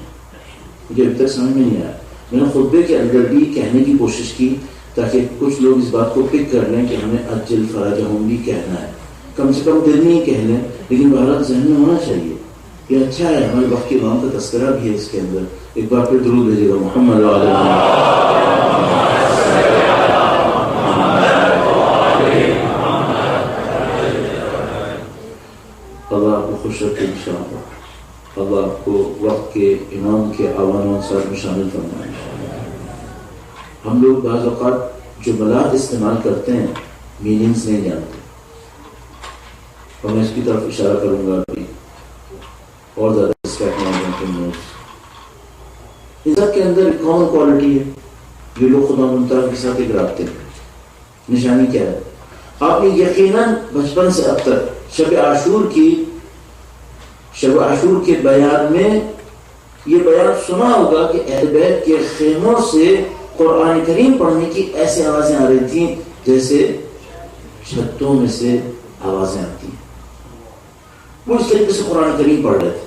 مجھے ابھی تک سمجھ میں نہیں آیا. میں نے خطبے کے اندر بھی کہنے کی کوشش کی تاکہ کچھ لوگ اس بات کو پک کر لیں کہ ہمیں عجل فرجہم بھی کہنا ہے، کم سے کم دل میں ہی کہہ لیں لیکن بہرحال ذہن میں ہونا چاہیے. یہ اچھا ہے، ہمارے وقت کے امام کا تذکرہ بھی ہے اس کے اندر. ایک بار پھر درود بھیجیے گا محمد اللہ آپ کو خوش رکھے انشاءاللہ. اللہ آپ کو وقت کے امام کے آوان و انصار میں شامل فرمائے. ہم لوگ بعض اوقات جو بلاغت استعمال کرتے ہیں میننگز نہیں جانتے، اور میں اس کی طرف اشارہ کروں گا ابھی اور زیادہ اس کا ان سب کے اندر ایک کامن کوالٹی ہے. یہ لوگ خدا منتظر کے ساتھ ایک رابطے میں نشانی کیا ہے؟ آپ نے یقیناً بچپن سے اب تک شب عاشور کے بیان میں یہ بیان سنا ہوگا کہ اہل بیت کے خیموں سے قرآن کریم پڑھنے کی ایسی آوازیں آ رہی تھیں جیسے چھتوں میں سے آوازیں آتی ہیں. وہ اس طریقے سے قرآن کریم پڑھ رہے تھے.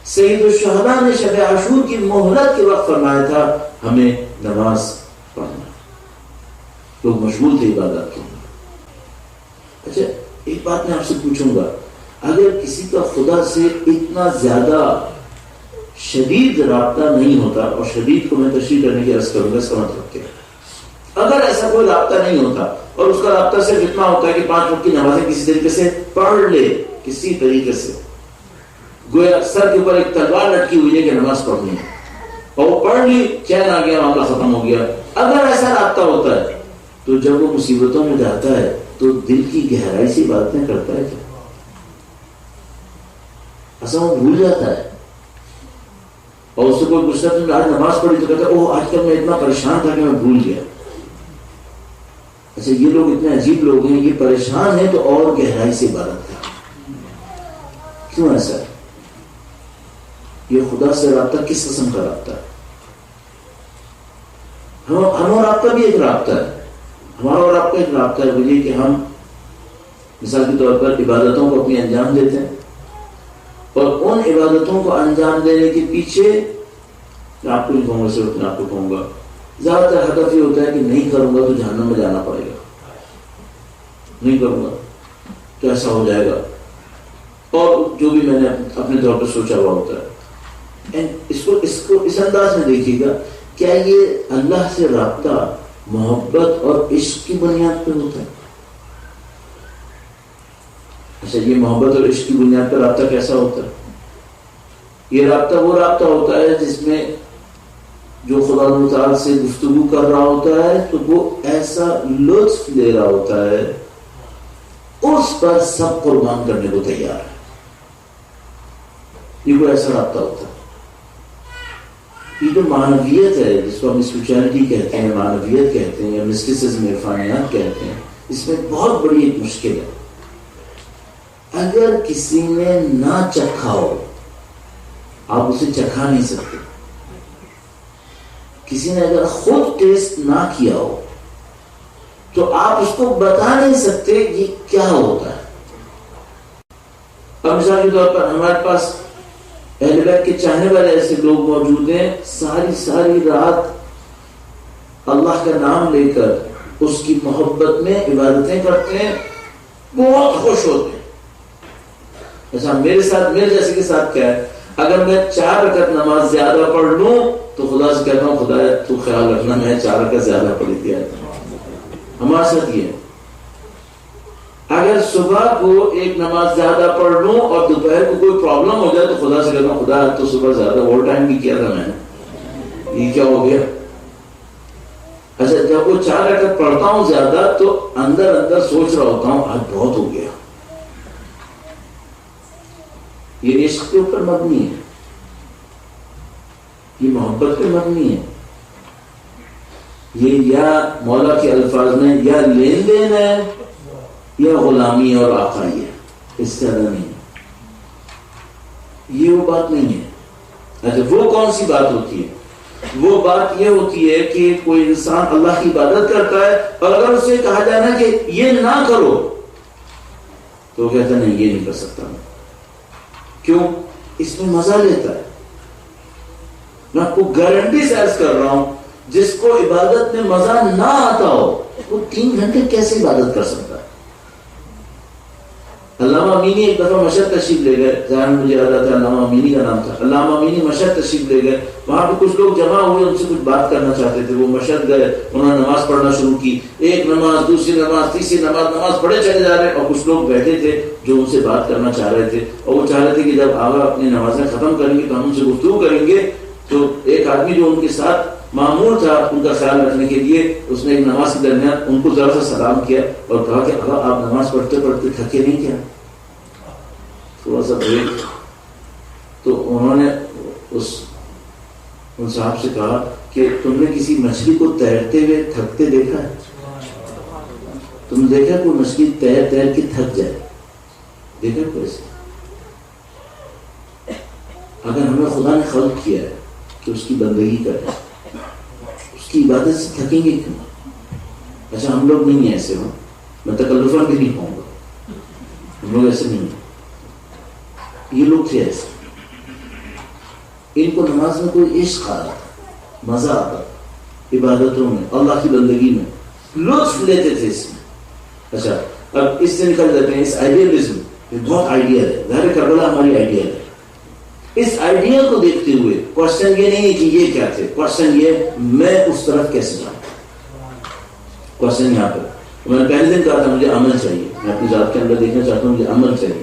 سید الشہداء نے شب عاشور کی مہلت کے وقت فرمایا تھا ہمیں نماز پڑھنا. لوگ مشغول تھے عبادت کے. اچھا ایک بات میں آپ سے پوچھوں گا، اگر کسی کا خدا سے اتنا زیادہ شدید رابطہ نہیں ہوتا، اور شدید کو میں تشریح کرنے کی عرض کروں گا، اس کا مطلب کیا ہے؟ اگر ایسا کوئی رابطہ نہیں ہوتا اور اس کا رابطہ صرف اتنا ہوتا ہے کہ 5 وقت کی نمازیں کسی طریقے سے پڑھ لے، کسی طریقے سے گویا سر کے اوپر ایک تلوار لٹکی ہوئی ہے کہ نماز پڑھنی ہے، اور وہ پڑھ لی، چین آ گیا، معاملہ ختم ہو گیا. اگر ایسا رابطہ ہوتا ہے تو جب وہ مصیبتوں میں جاتا ہے تو دل کی گہرائی سے باتیں کرتا ہے کیا؟ ایسا وہ بھول جاتا ہے، اور اس سے کوئی پوچھتا ہے آج نماز پڑھی تو کہتا ہے اوہ آج کل میں اتنا پریشان تھا کہ میں بھول گیا. اچھا یہ لوگ اتنے عجیب لوگ ہیں، یہ پریشان ہیں تو اور گہرائی سے عبادت کرتے. کیوں ایسا ہے؟ یہ خدا سے رابطہ کس قسم کا رابطہ ہے؟ ہم اور آپ کا بھی ایک رابطہ ہے. ہمارا اور آپ کا ایک رابطہ ہے یہ کہ ہم مثال کے طور پر عبادتوں کو اپنی انجام دیتے ہیں، اور ان عبادتوں کو انجام دینے کے پیچھے میں آپ کو نہیں کہوں گا، صرف میں آپ کو کہوں گا زیادہ تر ہدف یہ ہوتا ہے کہ نہیں کروں گا تو جہنم میں جانا پڑے گا، نہیں کروں گا تو ایسا ہو جائے گا، اور جو بھی میں نے اپنے طور پر سوچا ہوا ہوتا ہے. اس کو اس انداز میں دیکھیے گا، کیا یہ اللہ سے رابطہ محبت اور عشق کی بنیاد پر ہوتا ہے؟ اچھا یہ محبت اور عشق کی بنیاد پر رابطہ کیسا ہوتا ہے؟ یہ رابطہ وہ رابطہ ہوتا ہے جس میں جو خدا متعال سے گفتگو کر رہا ہوتا ہے تو وہ ایسا لطف لے رہا ہوتا ہے اس پر سب قربان کرنے کو تیار ہے. یہ کوئی ایسا رابطہ ہوتا ہے. یہ جو معنویت ہے جس کو ہم اسپرچویلٹی کہتے ہیں، معنویت کہتے ہیں یا مسٹسزم عرفانیات کہتے ہیں، اس میں بہت بڑی ایک مشکل ہے. اگر کسی نے نہ چکھا ہو آپ اسے چکھا نہیں سکتے. کسی نے اگر خود ٹیسٹ نہ کیا ہو تو آپ اس کو بتا نہیں سکتے یہ کیا ہوتا ہے. اب مثال کے طور پر ہمارے پاس اہل بیت کے چاہنے والے ایسے لوگ موجود ہیں، ساری رات اللہ کا نام لے کر اس کی محبت میں عبادتیں کرتے ہیں، بہت خوش ہوتے ہیں. اچھا میرے جیسے کے ساتھ کیا ہے، اگر میں 4 رکعت نماز زیادہ پڑھ لوں تو خدا سے کہتا ہوں خدا تو خیال رکھنا میں 4 رکعت زیادہ پڑھی تھی. ہمارے ساتھ یہ ہے، اگر صبح کو ایک نماز زیادہ پڑھ لوں اور دوپہر کو کوئی پرابلم ہو جائے تو خدا سے کہتا ہوں خدا تو صبح زیادہ اوور ٹائم بھی کیا تھا میں نے، یہ کیا ہو گیا. اچھا جب وہ 4 رکعت پڑھتا ہوں زیادہ تو اندر سوچ رہا ہوتا ہوں آج بہت ہو گیا. یہ عشق کے اوپر مبنی ہے، یہ محبت پہ مبنی ہے. یہ یا مولا کے الفاظ میں یا لین دین ہے یا غلامی اور آقائی ہے، اس سے زیادہ نہیں ہے. یہ وہ بات نہیں ہے. اچھا وہ کون سی بات ہوتی ہے؟ وہ بات یہ ہوتی ہے کہ کوئی انسان اللہ کی عبادت کرتا ہے اور اگر اسے کہا جائے نا کہ یہ نہ کرو تو وہ کہتا ہے نہیں یہ نہیں کر سکتا میں. کیوں؟ اس میں مزہ لیتا ہے. میں آپ کو گارنٹی سے عرض کر رہا ہوں جس کو عبادت میں مزہ نہ آتا ہو وہ 3 گھنٹے کیسے عبادت کر سکتا ہے؟ علامہ امینی ایک دفعہ مشہد تشریف لے گئے، ظاہر مجھے یاد آتا ہے علامہ امینی کا نام تھا. علامہ امینی مشہد تشریف لے گئے، وہاں پہ کچھ لوگ جمع ہوئے، ان سے کچھ بات کرنا چاہتے تھے. وہ مشہد گئے، انہوں نے نماز پڑھنا شروع کی، ایک نماز دوسری نماز تیسری نماز پڑھے چلے جا رہے، اور کچھ لوگ بیٹھے تھے جو ان سے بات کرنا چاہ رہے تھے، اور وہ چاہ رہے تھے کہ جب آگا اپنی نمازیں ختم کریں گے تو ہم ان سے گفتگو کریں گے. تو ایک آدمی جو ان کے ساتھ معمول تھا ان کا خیال رکھنے کے لیے، اس نے ایک نماز کے درمیان ان کو ذرا سا سلام کیا اور کہا کہ آپ نماز پڑھتے پڑھتے تھکے نہیں کیا؟ تھوڑا سا بریک. تو انہوں نے ان صاحب سے کہا کہ تم نے کسی مچھلی کو تیرتے ہوئے تھکتے دیکھا ہے؟ تم نے دیکھا کوئی مچھلی تیر کے تھک جائے؟ دیکھا کوئی ایسے؟ اگر ہمیں خدا نے خلق کیا ہے کہ اس کی بندگی کریں، اس کی عبادت سے تھکیں گے کیوں؟ اچھا ہم لوگ نہیں ہیں ایسے، ہوں میں تکلفاً بھی نہیں کہوں گا، ہم لوگ ایسے نہیں ہیں. یہ لوگ تھے ایسے، ان کو نماز میں کوئی عشق آتا، مزہ آتا، عبادتوں میں اللہ کی بندگی میں لطف لیتے تھے اس میں. اچھا اب اس سے نکل جاتے ہیں اس آئیڈیلزم، یہ بہت آئیڈیل ہے، ظاہر کربلا ہماری آئیڈیل ہے. اس آئیڈیل کو دیکھتے ہوئے کوشچن یہ نہیں ہے کہ یہ کیا تھے، کوشچن یہ میں اس طرف کیسے جاؤں. کوشچن یہاں پر میں نے پہلے دن کہا تھا مجھے عمل چاہیے، میں اپنی ذات کے اندر دیکھنا چاہتا ہوں مجھے عمل چاہیے.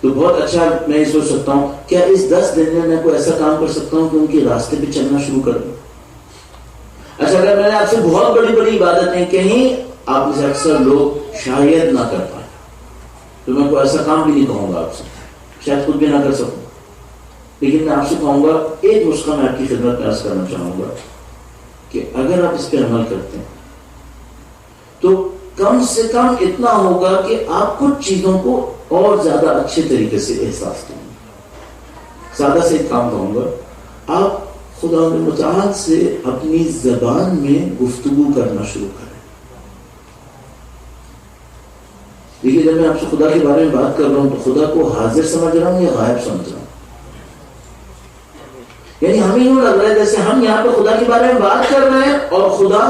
تو بہت اچھا میں یہ سوچ سکتا ہوں کیا اس 10 دن میں کوئی ایسا کام کر سکتا ہوں کہ ان کے راستے پہ چلنا شروع کر دوں. اچھا اگر میں نے آپ سے بہت بڑی بڑی عبادتیں کہیں، آپ میں سے اکثر لوگ شاید نہ کر پائیں، تو میں کوئی ایسا کام بھی نہیں کہوں گا آپ سے، شاید خود بھی نہ کر سکوں، لیکن میں آپ سے کہوں گا ایک نسخہ میں آپ کی خدمت میں عرض کرنا چاہوں گا کہ اگر آپ اس پہ عمل کرتے ہیں تو کم سے کم اتنا ہوگا کہ آپ کچھ چیزوں کو اور زیادہ اچھے طریقے سے احساس کریں گے. سادہ سے ایک کام کہوں گا، آپ خدا متعال سے اپنی زبان میں گفتگو کرنا شروع کریں. دیکھیے جب میں آپ سے خدا کے بارے میں بات کر رہا ہوں تو خدا کو حاضر سمجھ رہا ہوں یا غائب سمجھ رہا ہوں؟ یعنی ہمیں یوں لگ رہا ہے جیسے ہم یہاں پہ خدا کے بارے میں بات کر رہے ہیں اور خدا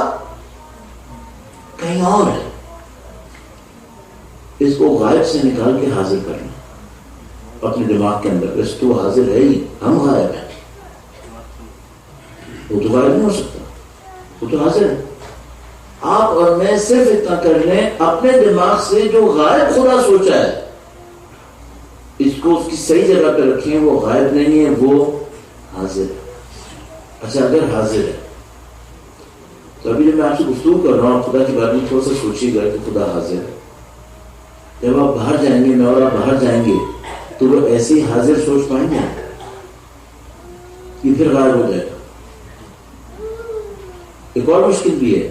کہیں اور ہے. اس کو غائب سے نکال کے حاضر کرنا اپنے دماغ کے اندر، اس تو حاضر ہے ہی، ہم غائب ہیں. وہ تو غائب نہیں ہو سکتا، وہ تو حاضر ہے. آپ اور میں صرف اتنا کر لیں اپنے دماغ سے جو غائب خدا سوچا ہے اس کو اس کی صحیح جگہ پہ رکھیں. وہ غائب نہیں ہے، وہ حاضر ہے. اچھا اگر حاضر ہے تو ابھی جب میں آپ سے گفتگو کر رہا ہوں خدا کے بارے میں تھوڑا سا سوچیے گا کہ خدا حاضر ہے. جب آپ باہر جائیں گے، میں اور آپ باہر جائیں گے تو وہ ایسے ہی حاضر سوچ پائیں گے، یہ پھر غائب ہو جائے گا. ایک اور مشکل بھی ہے،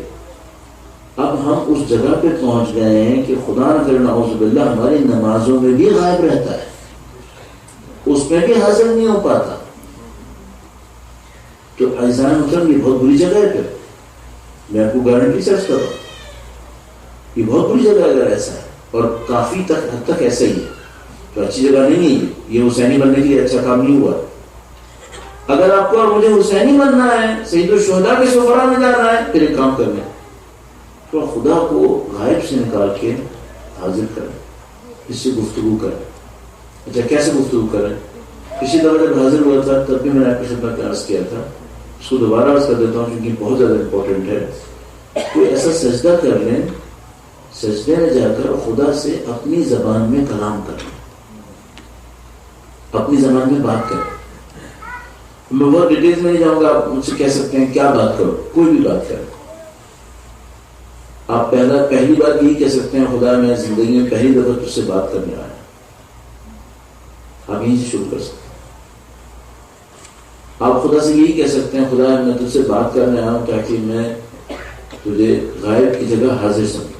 اب ہم اس جگہ پہ پہنچ گئے ہیں کہ خدا نہ کرے نعوذ باللہ ہماری نمازوں میں بھی غائب رہتا ہے، اس میں بھی حاضر نہیں ہو پاتا. تو عزیزان محترم یہ بہت بری جگہ ہے. پھر میں آپ کو گارنٹی سے عرض کر رہا ہوں یہ بہت بری جگہ ہے اگر ایسا ہے، اور کافی حد تک ایسا ہی ہے. تو اچھی جگہ نہیں ہے یہ حسینی بننے کے لیے اچھا کام نہیں ہوا. اگر آپ کو اور مجھے حسینی بننا ہے، سید الشہداء کے سفرا میں جانا ہے، پھر ایک کام کرنا ہے، تو خدا کو غائب سے نکال کے حاضر کریں، اس سے گفتگو کریں. اچھا کیسے گفتگو کریں؟ پچھلی دفعہ جب حاضر ہوا تھا تب بھی میں نے آپ کی خدمت میں عرض کیا تھا، اس کو دوبارہ عرض کر دیتا ہوں کیونکہ بہت زیادہ امپورٹنٹ ہے. کوئی ایسا سجدہ کر لیں، سجدے میں جا کر خدا سے اپنی زبان میں کلام کریں، اپنی زبان میں بات کریں. میں بہت ڈیٹیلز میں نہیں جاؤں گا، آپ مجھ سے کہہ سکتے ہیں کیا بات کرو، کوئی بھی بات کریں. آپ پہلی بات یہی کہہ سکتے ہیں، خدا میں زندگی میں پہلی دفعہ تجھ سے بات کرنے آیا. آپ یہیں سے شروع کر سکتے ہیں. آپ خدا سے یہی کہہ سکتے ہیں، خدا میں تجھ سے بات کرنے آیا ہوں تاکہ میں تجھے غائب کی جگہ حاضر سمجھوں.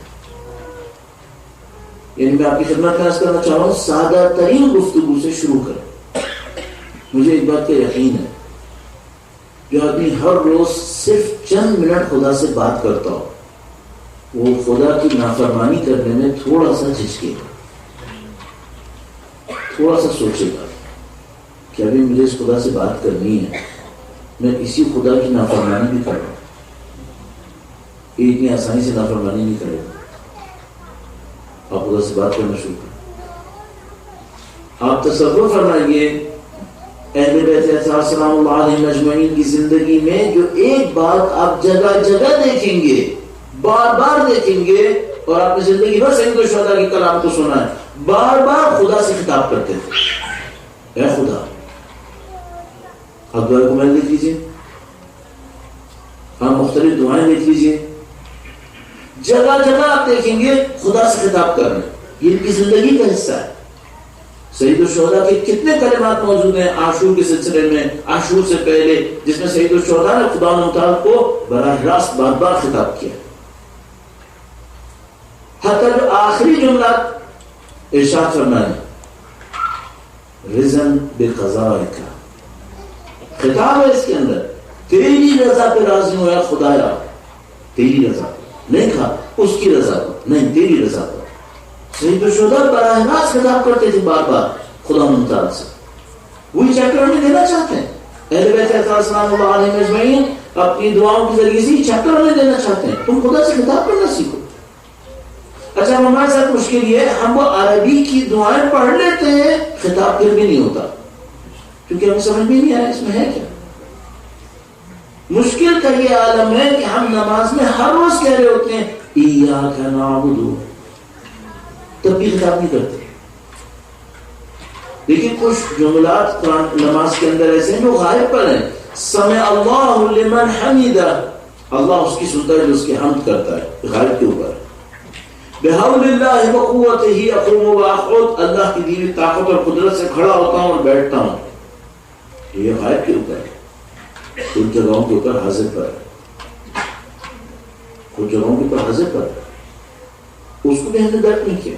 یعنی میں آپ کی خدمت میں عرض کرنا چاہ رہا ہوں سادہ ترین گفتگو سے شروع کریں. مجھے ایک بات کا یقین ہے، جو آدمی ہر روز صرف چند منٹ خدا سے بات کرتا ہو وہ خدا کی نافرمانی کرنے میں تھوڑا سا جھجکے گا، تھوڑا سا سوچے گا کہ ابھی مجھے اس خدا سے بات کرنی ہے، میں اسی خدا کی نافرمانی بھی کر رہا ہوں. یہ اتنی آسانی سے نافرمانی نہیں کرے گا. آپ خدا سے بات کرنا شروع کریں. آپ تصور فرمائیے اہل بیت سلام اللہ علیہ اجمعین کی زندگی میں جو ایک بات آپ جگہ جگہ دیکھیں گے، بار بار دیکھیں گے، اور آپ نے زندگی بھر سید الشہداء کے کلام کو سنا ہے، بار بار خدا سے خطاب کرتے تھے، اے خدا. آپ دعائیں کو میں دیکھ لیجیے، آپ مختلف دعائیں دیکھ لیجیے، جگہ جگہ آپ دیکھیں گے خدا سے خطاب کر رہے ہیں. یہ ان کی زندگی کا حصہ ہے. سید الشہداء کے کتنے کلمات موجود ہیں عاشور کے سلسلے میں، عاشور سے پہلے، جس میں سید الشہداء نے خدا متعال کو براہ راست بار بار خطاب کیا. حتی جو آخری جملات ارشاد فرمائے رضن بقضائک، خطاب ہے اس کے اندر، تیری رضا پہ راضی ہوا خدایا، تیری رضا نہیں کہا اس کی رضا پر، نہیں تیری رضا پر. سید الشہداء براہ راست خطاب کرتے تھے بار بار خدا متعال سے. وہی چیپٹر ہمیں دینا چاہتے ہیں. اہل بیت سلام اللہ علیہ اجمعین اپنی دعاؤں کے ذریعے سے یہ چیپٹر ہمیں دینا چاہتے ہیں. تم خدا سے خطاب کرنا سیکھو. اچھا ہمارے ساتھ مشکل یہ ہے، ہم وہ عربی کی دعائیں پڑھ لیتے ہیں، خطاب پھر بھی نہیں ہوتا کیونکہ ہمیں سمجھ بھی نہیں آیا اس میں ہے کیا. مشکل کا یہ عالم ہے کہ ہم نماز میں ہر روز کہہ رہے ہوتے ہیں ایاک نعبد، تب بھی خطاب نہیں کرتے. لیکن کچھ جملات قرآن نماز کے اندر ایسے ہیں جو غائب پر ہیں. سمع اللہ لمن حمیدہ، اللہ اس کی سنتا ہے جو اس کی حمد کرتا ہے، غائب کے اوپر. بحول اللہ وقوتہ اقوم واقعد، اللہ کی دی ہوئی طاقت اور قدرت سے کھڑا ہوتا ہوں اور بیٹھتا ہوں. یہ غائب کے اوپر ہے. کچھ جگہوں کے اوپر حاضر پر ہے، کچھ جگہوں کے اوپر حاضر پر ہے، اس کو بھی ہم نے درک نہیں کیا.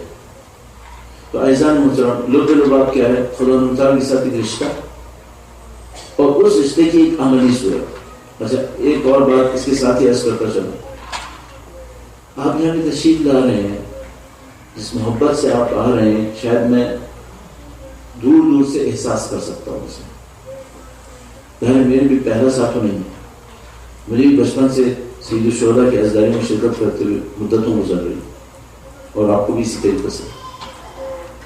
تو اعزان محترم، لب لباب کیا ہے؟ خدا متعال کے ساتھ ایک رشتہ اور اس رشتے کی ایک عملی صورت. اچھا ایک اور بات اس کے ساتھ ہی عرض کرتا چلوں، آپ یہاں بھی تشریف لا رہے ہیں، جس محبت سے آپ آ رہے ہیں شاید میں دور دور سے احساس کر سکتا ہوں اسے. میرے بھی پہلا ساتھ نہیں ہے، مجھے بھی بچپن سے سید الشہداء کے ازداری میں شرکت کرتے ہوئے مدتوں گزر رہی، اور آپ کو بھی اسی طریقے سے.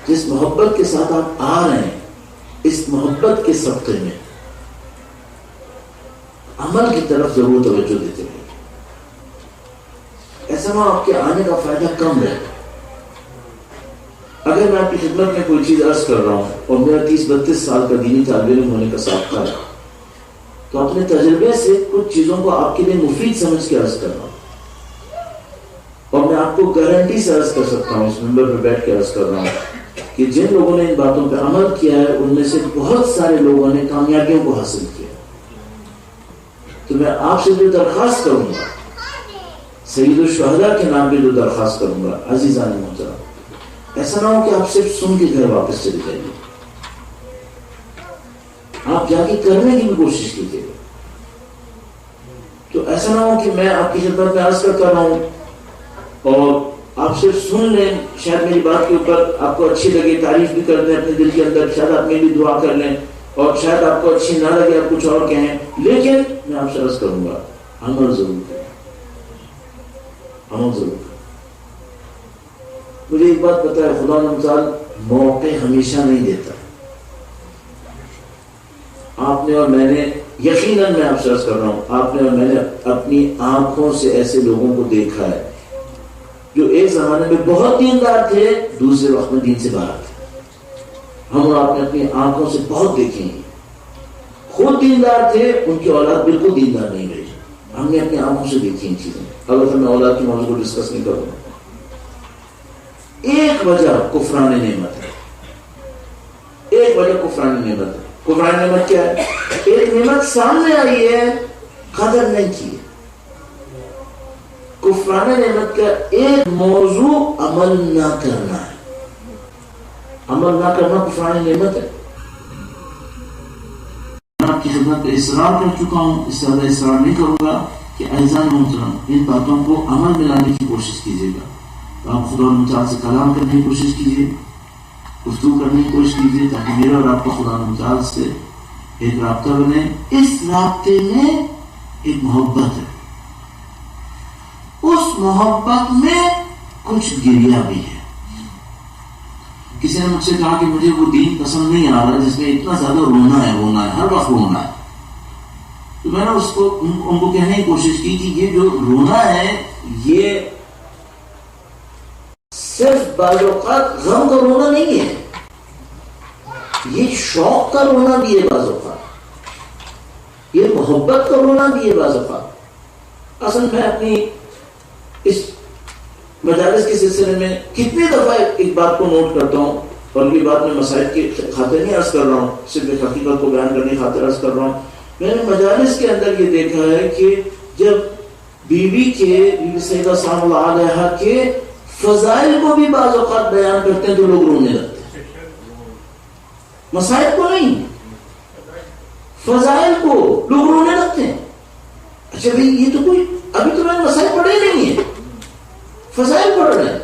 جس محبت کے ساتھ آپ آ رہے ہیں، اس محبت کے صدقے میں عمل کی طرف ضرور توجہ دیتے رہے. ایسا نہ آپ کے آنے کا فائدہ کم رہے. اگر میں آپ کی خدمت میں کوئی چیز عرض کر رہا ہوں اور میرا 30-32 سال کا دینی طالب علم ہونے کا سابقہ ہے، تو اپنے تجربے سے کچھ چیزوں کو آپ کے لیے مفید سمجھ کے عرض کر رہا ہوں. اور میں آپ کو گارنٹی سے عرض کر سکتا ہوں، اس ممبر پہ بیٹھ کے عرض کر رہا ہوں کہ جن لوگوں نے ان باتوں پہ عمل کیا ہے ان میں سے بہت سارے لوگوں نے کامیابیوں کو حاصل کیا. تو میں آپ سے جو درخواست کروں گا، سید الشہداء کے نام پہ جو درخواست کروں گا، عزیزان محترم، ایسا نہ ہو کہ آپ صرف سن کے گھر واپس چلے جائیے، آپ جا کے کرنے کی بھی کوشش کیجیے گا۔ تو ایسا نہ ہو کہ میں آپ کی خدمت میں عرض کرتا رہا ہوں اور آپ صرف سن لیں، شاید میری بات کے اوپر آپ کو اچھی لگے، تعریف بھی کر دیں اپنے دل کے اندر، شاید آپ میری دعا کر لیں، اور شاید آپ کو اچھی نہ لگے، آپ کچھ اور کہیں، لیکن میں آپ سے عرض کروں گا عمل ضرور کریں، عمل ضرور کریں۔ مجھے ایک بات پتا ہے، خدا نمزال موقع ہمیشہ نہیں دیتا۔ آپ نے اور میں نے، یقیناً میں آپ سے عرض کر رہا ہوں، آپ نے اور میں نے اپنی آنکھوں سے ایسے لوگوں کو دیکھا ہے جو ایک زمانے میں بہت دیندار تھے، دوسرے وقت میں دین سے باہر تھے۔ ہم اور آپ نے اپنی آنکھوں سے بہت دیکھے ہیں، خود دیندار تھے، ان کی اولاد بالکل دیندار نہیں رہی، ہم نے اپنی آنکھوں سے دیکھی ہیں چیزیں۔ اگر میں اولاد کی موضوع کو ڈسکس نہیں کروں، ایک وجہ کفران نعمت ہے، ایک وجہ کفران نعمت ہے۔ کفران نعمت کیا ہے؟ ایک نعمت سامنے آئی ہے، قدر نہیں کی۔ کفران نعمت کا ایک موضوع عمل نہ کرنا ہے، عمل نہ کرنا کفران نعمت ہے۔ میں آپ کی خدمت پہ اصرار کر چکا ہوں، اس سے زیادہ اصرار نہیں کروں گا کہ اعزان محترم ان باتوں کو عمل میں لانے کی کوشش کیجیے گا۔ تو آپ خدا متعال سے کلام کرنے کی کوشش کیجیے، گفتگو کرنے کی کوشش کیجیے، تاکہ میرا اور آپ کا خدا متعال سے ایک رابطہ بنے۔ اس رابطے میں ایک محبت ہے، اس محبت میں کچھ گریہ بھی ہے۔ کسی نے مجھ سے کہا کہ مجھے وہ دین پسند نہیں آ رہا جس میں اتنا زیادہ رونا ہے، ہر وقت رونا ہے۔ تو میں نے ان کو کہنے کی کوشش کی کہ یہ جو رونا ہے، یہ صرف بعض اوقات غم کا رونا نہیں ہے، یہ شوق کا رونا بھی ہے، بعض اوقات یہ محبت کا رونا بھی ہے، بعض اوقات۔ اصل میں اپنی اس مجالس کے سلسلے میں کتنی دفعہ ایک بات کو نوٹ کرتا ہوں، اور یہ بات میں مسائل کی خاطر نہیں عرض کر رہا ہوں، صرف ایک حقیقت کو بیان کرنے کی خاطر عرض کر رہا ہوں۔ میں نے مجالس کے اندر یہ دیکھا ہے کہ جب بیوی سیدہ سلام اللہ علیہا کے فضائل کو بھی بعض اوقات بیان کرتے ہیں تو لوگ رونے لگتے ہیں، مسائل کو نہیں، فضائل کو لوگ رونے لگتے ہیں۔ اچھا بھائی، یہ تو کوئی ابھی تو میں نے مسائل پڑھے نہیں ہیں، فضائل پڑھ رہے ہیں،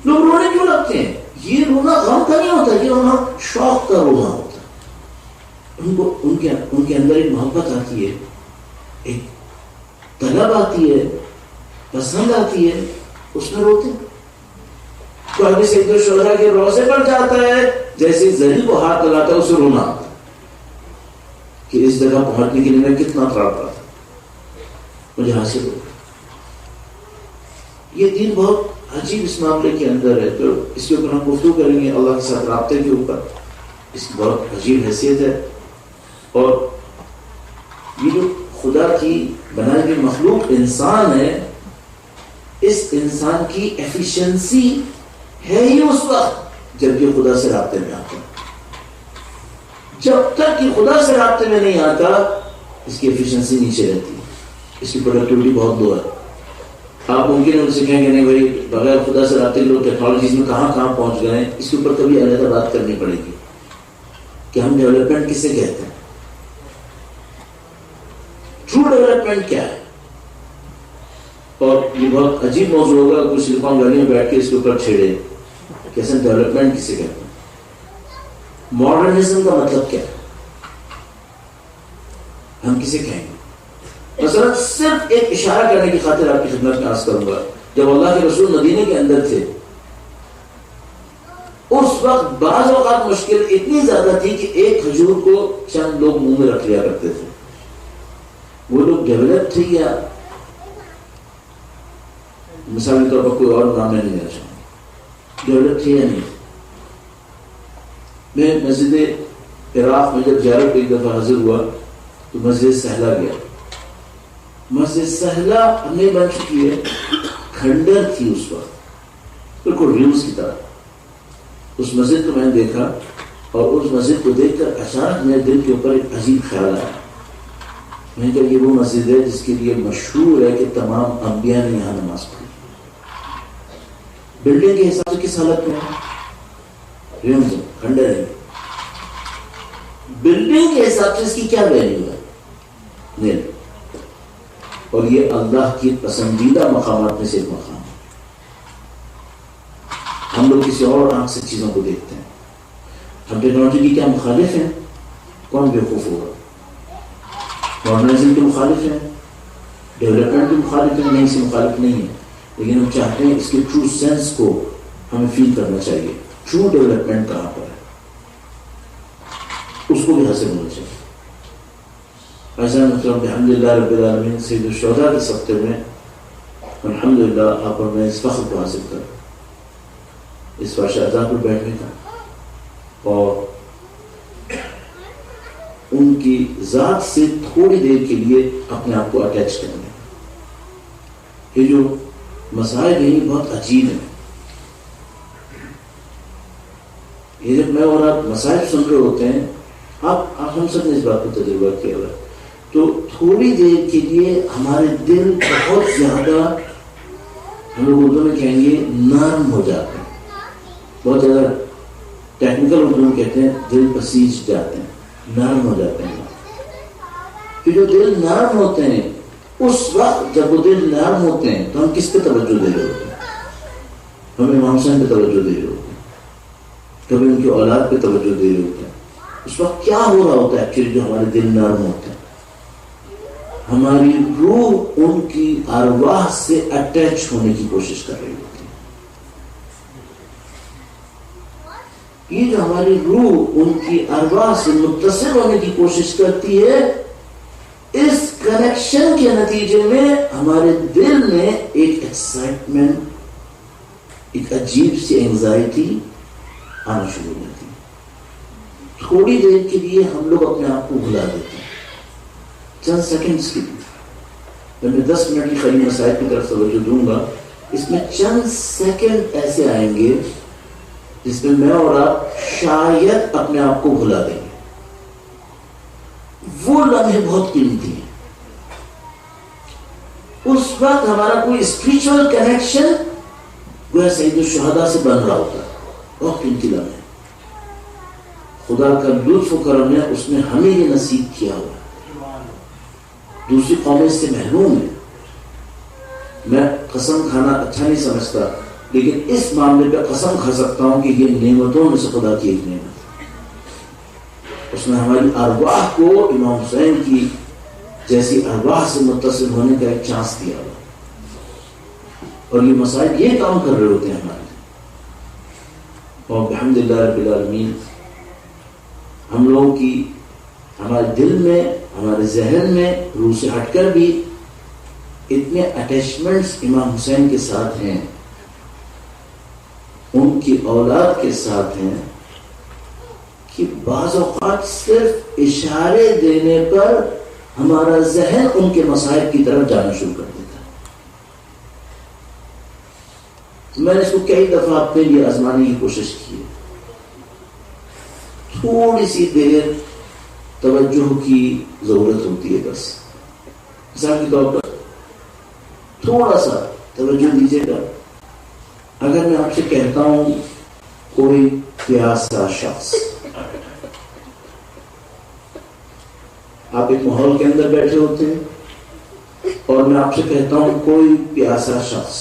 لوگ رونے کیوں لگتے ہیں؟ یہ رونا غم کا نہیں ہوتا، یہ رونا شوق کا رونا ہوتا ہے۔ ان کے اندر ایک محبت آتی ہے، ایک طلب آتی ہے، پسند آتی ہے، اس میں روتے ہیں۔ تو ابھی سید الشہداء کے روضے پر جاتا ہے، جیسے زری کو ہاتھ لگاتا ہے، اسے رونا آتا ہے کہ اس جگہ پہنچنے کے لیے میں کتنا تڑپ رہا تھا، مجھے حاصل ہو گیا۔ یہ دین بہت عجیب اس معاملے کے اندر ہے، تو اس کے اوپر ہم گفتگو کریں گے، اللہ کے ساتھ رابطے کے اوپر۔ اس کی بہت عجیب حیثیت ہے، اور یہ جو خدا کی بنائی ہوئی مخلوق انسان ہے، اس انسان کی ایفیشنسی ہے ہی اس وقت جب یہ خدا سے رابطے میں آتا ہے۔ جب تک یہ خدا سے رابطے میں نہیں آتا، اس کی ایفیشنسی نیچے رہتی ہے، اس کی پروڈکٹیوٹی بہت لو ہے۔ آپ ممکن ہے ان سے کہیں گے نہیں بھائی، بغیر خدا سے رابطے کے لوگ ٹیکنالوجیز میں کہاں پہنچ گئے ہیں، اس کے اوپر کبھی علیحدہ بات کرنی پڑے گی کہ ہم ڈیولپمنٹ کسے کہتے ہیں، ٹرو ڈیولپمنٹ کیا ہے۔ اور یہ بہت عجیب موضوع ہوگا کچھ سلیکان ویلی میں بیٹھ کے اس کے اوپر چھیڑے کہ اصل ڈیولپمنٹ کسے کہتے ہیں، ماڈرنزم کا مطلب کیا ہے، ہم کسے کہیں گے۔ مثلا صرف ایک اشارہ کرنے کی خاطر آپ کی خدمت میں عرض کروں گا، جب اللہ کے رسول مدینے کے اندر تھے، اس وقت بعض اوقات مشکل اتنی زیادہ تھی کہ ایک کھجور کو چند لوگ منہ میں رکھ لیا کرتے تھے۔ وہ لوگ ڈیولپ تھے یا مثال کے طور پر کوئی اور نام میں نہیں لینا چاہوں، ڈیولپ تھے یا نہیں۔ میں مسجد عراق میں جب زیارت کو ایک دفعہ حاضر ہوا تو مسجد سہلا گیا۔ مسجد سہلا نہیں بن چکی ہے، کھنڈر تھی اس وقت، بالکل ریوز کی طرح۔ اس مسجد کو میں نے دیکھا، اور اس مسجد کو دیکھ کر اچانک میرے دل کے اوپر ایک عجیب خیال آیا میں نے کہا یہ وہ مسجد ہے جس کے لیے مشہور ہے کہ تمام انبیاء نے یہاں نماز پڑھی. بلڈنگ کے حساب سے کس حالت میں ہے؟ کھنڈر ہے. بلڈنگ کے حساب سے اس کی کیا ویلیو ہے؟ نہیں. اور یہ اللہ کی پسندیدہ مقامات میں سے ایک مقام ہے. ہم لوگ کسی اور آنکھ سے چیزوں کو دیکھتے ہیں. ہم ٹیکنالوجی کی کیا مخالف ہیں؟ کون بیوقوف ہوگا؟ ماڈرنائزنگ کے مخالف ہیں، ڈیولپمنٹ کے مخالف ہیں؟ نہیں، سے مخالف نہیں ہے، لیکن ہم چاہتے ہیں اس کے ٹرو سینس کو ہمیں فیل کرنا چاہیے. ٹرو ڈیولپمنٹ کہاں پر ہے اس کو بھی حاصل ہونا چاہیے. ایسا مطلب الحمدللہ رب العالمین سید الشہداء کے صدقے میں الحمدللہ آپ اور میں اس فخر کو حاصل کر اس فرش عزا پر بیٹھنے کا اور ان کی ذات سے تھوڑی دیر کے لیے اپنے آپ کو اٹیچ کرنے. یہ جو مسائل ہیں یہ بہت عجیب ہیں. یہ جب میں اور آپ مسائل سن رہے ہوتے ہیں، آپ ہم سب نے اس بات کو تجربہ کیا ہوا، تو تھوڑی دیر کے لیے ہمارے دل بہت زیادہ، ہم لوگ اردو میں کہیں گے نرم ہو جاتے ہیں. بہت زیادہ ٹیکنیکل اردو میں کہتے ہیں دل پسیج جاتے ہیں، نرم ہو جاتے ہیں. کہ جو دل نرم ہوتے ہیں اس وقت جب وہ دل نرم ہوتے ہیں تو ہم کس پہ توجہ دے رہے ہوتے ہیں؟ ہم امام حسین پہ توجہ دے رہے ہوتے ہیں، کبھی ان کی اولاد پہ توجہ دے رہے ہوتے ہیں. اس وقت کیا ہو رہا ہوتا ہے ایکچولی؟ جو ہمارے دل نرم ہوتے ہیں، ہماری روح ان کی ارواح سے اٹیچ ہونے کی کوشش کر رہی ہوتی ہے. یہ جو ہماری روح ان کی ارواح سے متصل ہونے کی کوشش کرتی ہے، اس کنیکشن کے نتیجے میں ہمارے دل میں ایک ایکسائٹمنٹ، ایک عجیب سی اینگزائٹی آنا شروع ہو جاتی ہے. تھوڑی دیر کے لیے ہم لوگ اپنے آپ کو بھلا دیتے ہیں، چند سیکنڈز کے لیے. میں 10 منٹ کی خالی مسائل کی طرف توجہ دوں گا. اس میں چند سیکنڈ ایسے آئیں گے جس میں میں اور آپ شاید اپنے آپ کو بھلا دیں گے. وہ لمحے بہت قیمتی ہیں. اس وقت ہمارا کوئی اسپریچول کنیکشن گویا سید الشہداء سے بن رہا ہوتا ہے. بہت قیمتی لمحے. خدا کا لطف و کرم ہے، اس نے ہمیں یہ نصیب کیا ہوا. دوسری قومیں اس سے محروم ہیں. میں قسم کھانا اچھا نہیں سمجھتا، لیکن اس معاملے پہ قسم کھا سکتا ہوں کہ یہ نعمتوں میں سے خدا کی ایک نعمت ہے. اس نے ہماری ارواح کو امام حسین کی جیسی ارواح سے متصل ہونے کا ایک چانس دیا ہوا. اور یہ مسائل یہ کام کر رہے ہوتے ہیں ہمارے. اور الحمدللہ رب العالمین ہم لوگوں کی ہمارے دل میں، ہمارے ذہن میں روح سے ہٹ کر بھی اتنے اٹیچمنٹس امام حسین کے ساتھ ہیں، ان کی اولاد کے ساتھ ہیں، کہ بعض اوقات صرف اشارے دینے پر ہمارا ذہن ان کے مسائل کی طرف جانا شروع کر دیتا ہے. میں نے اس کو کئی دفعہ اپنے لیے آزمانے کی کوشش کی ہے. تھوڑی سی دیر توجہ کی ضرورت ہوتی ہے. بس مثال کے طور پر تھوڑا سا توجہ دیجیے گا. اگر میں آپ سے کہتا ہوں کوئی پیاسا شخص، آپ ایک ماحول کے اندر بیٹھے ہوتے ہیں اور میں آپ سے کہتا ہوں کوئی پیاسا شخص.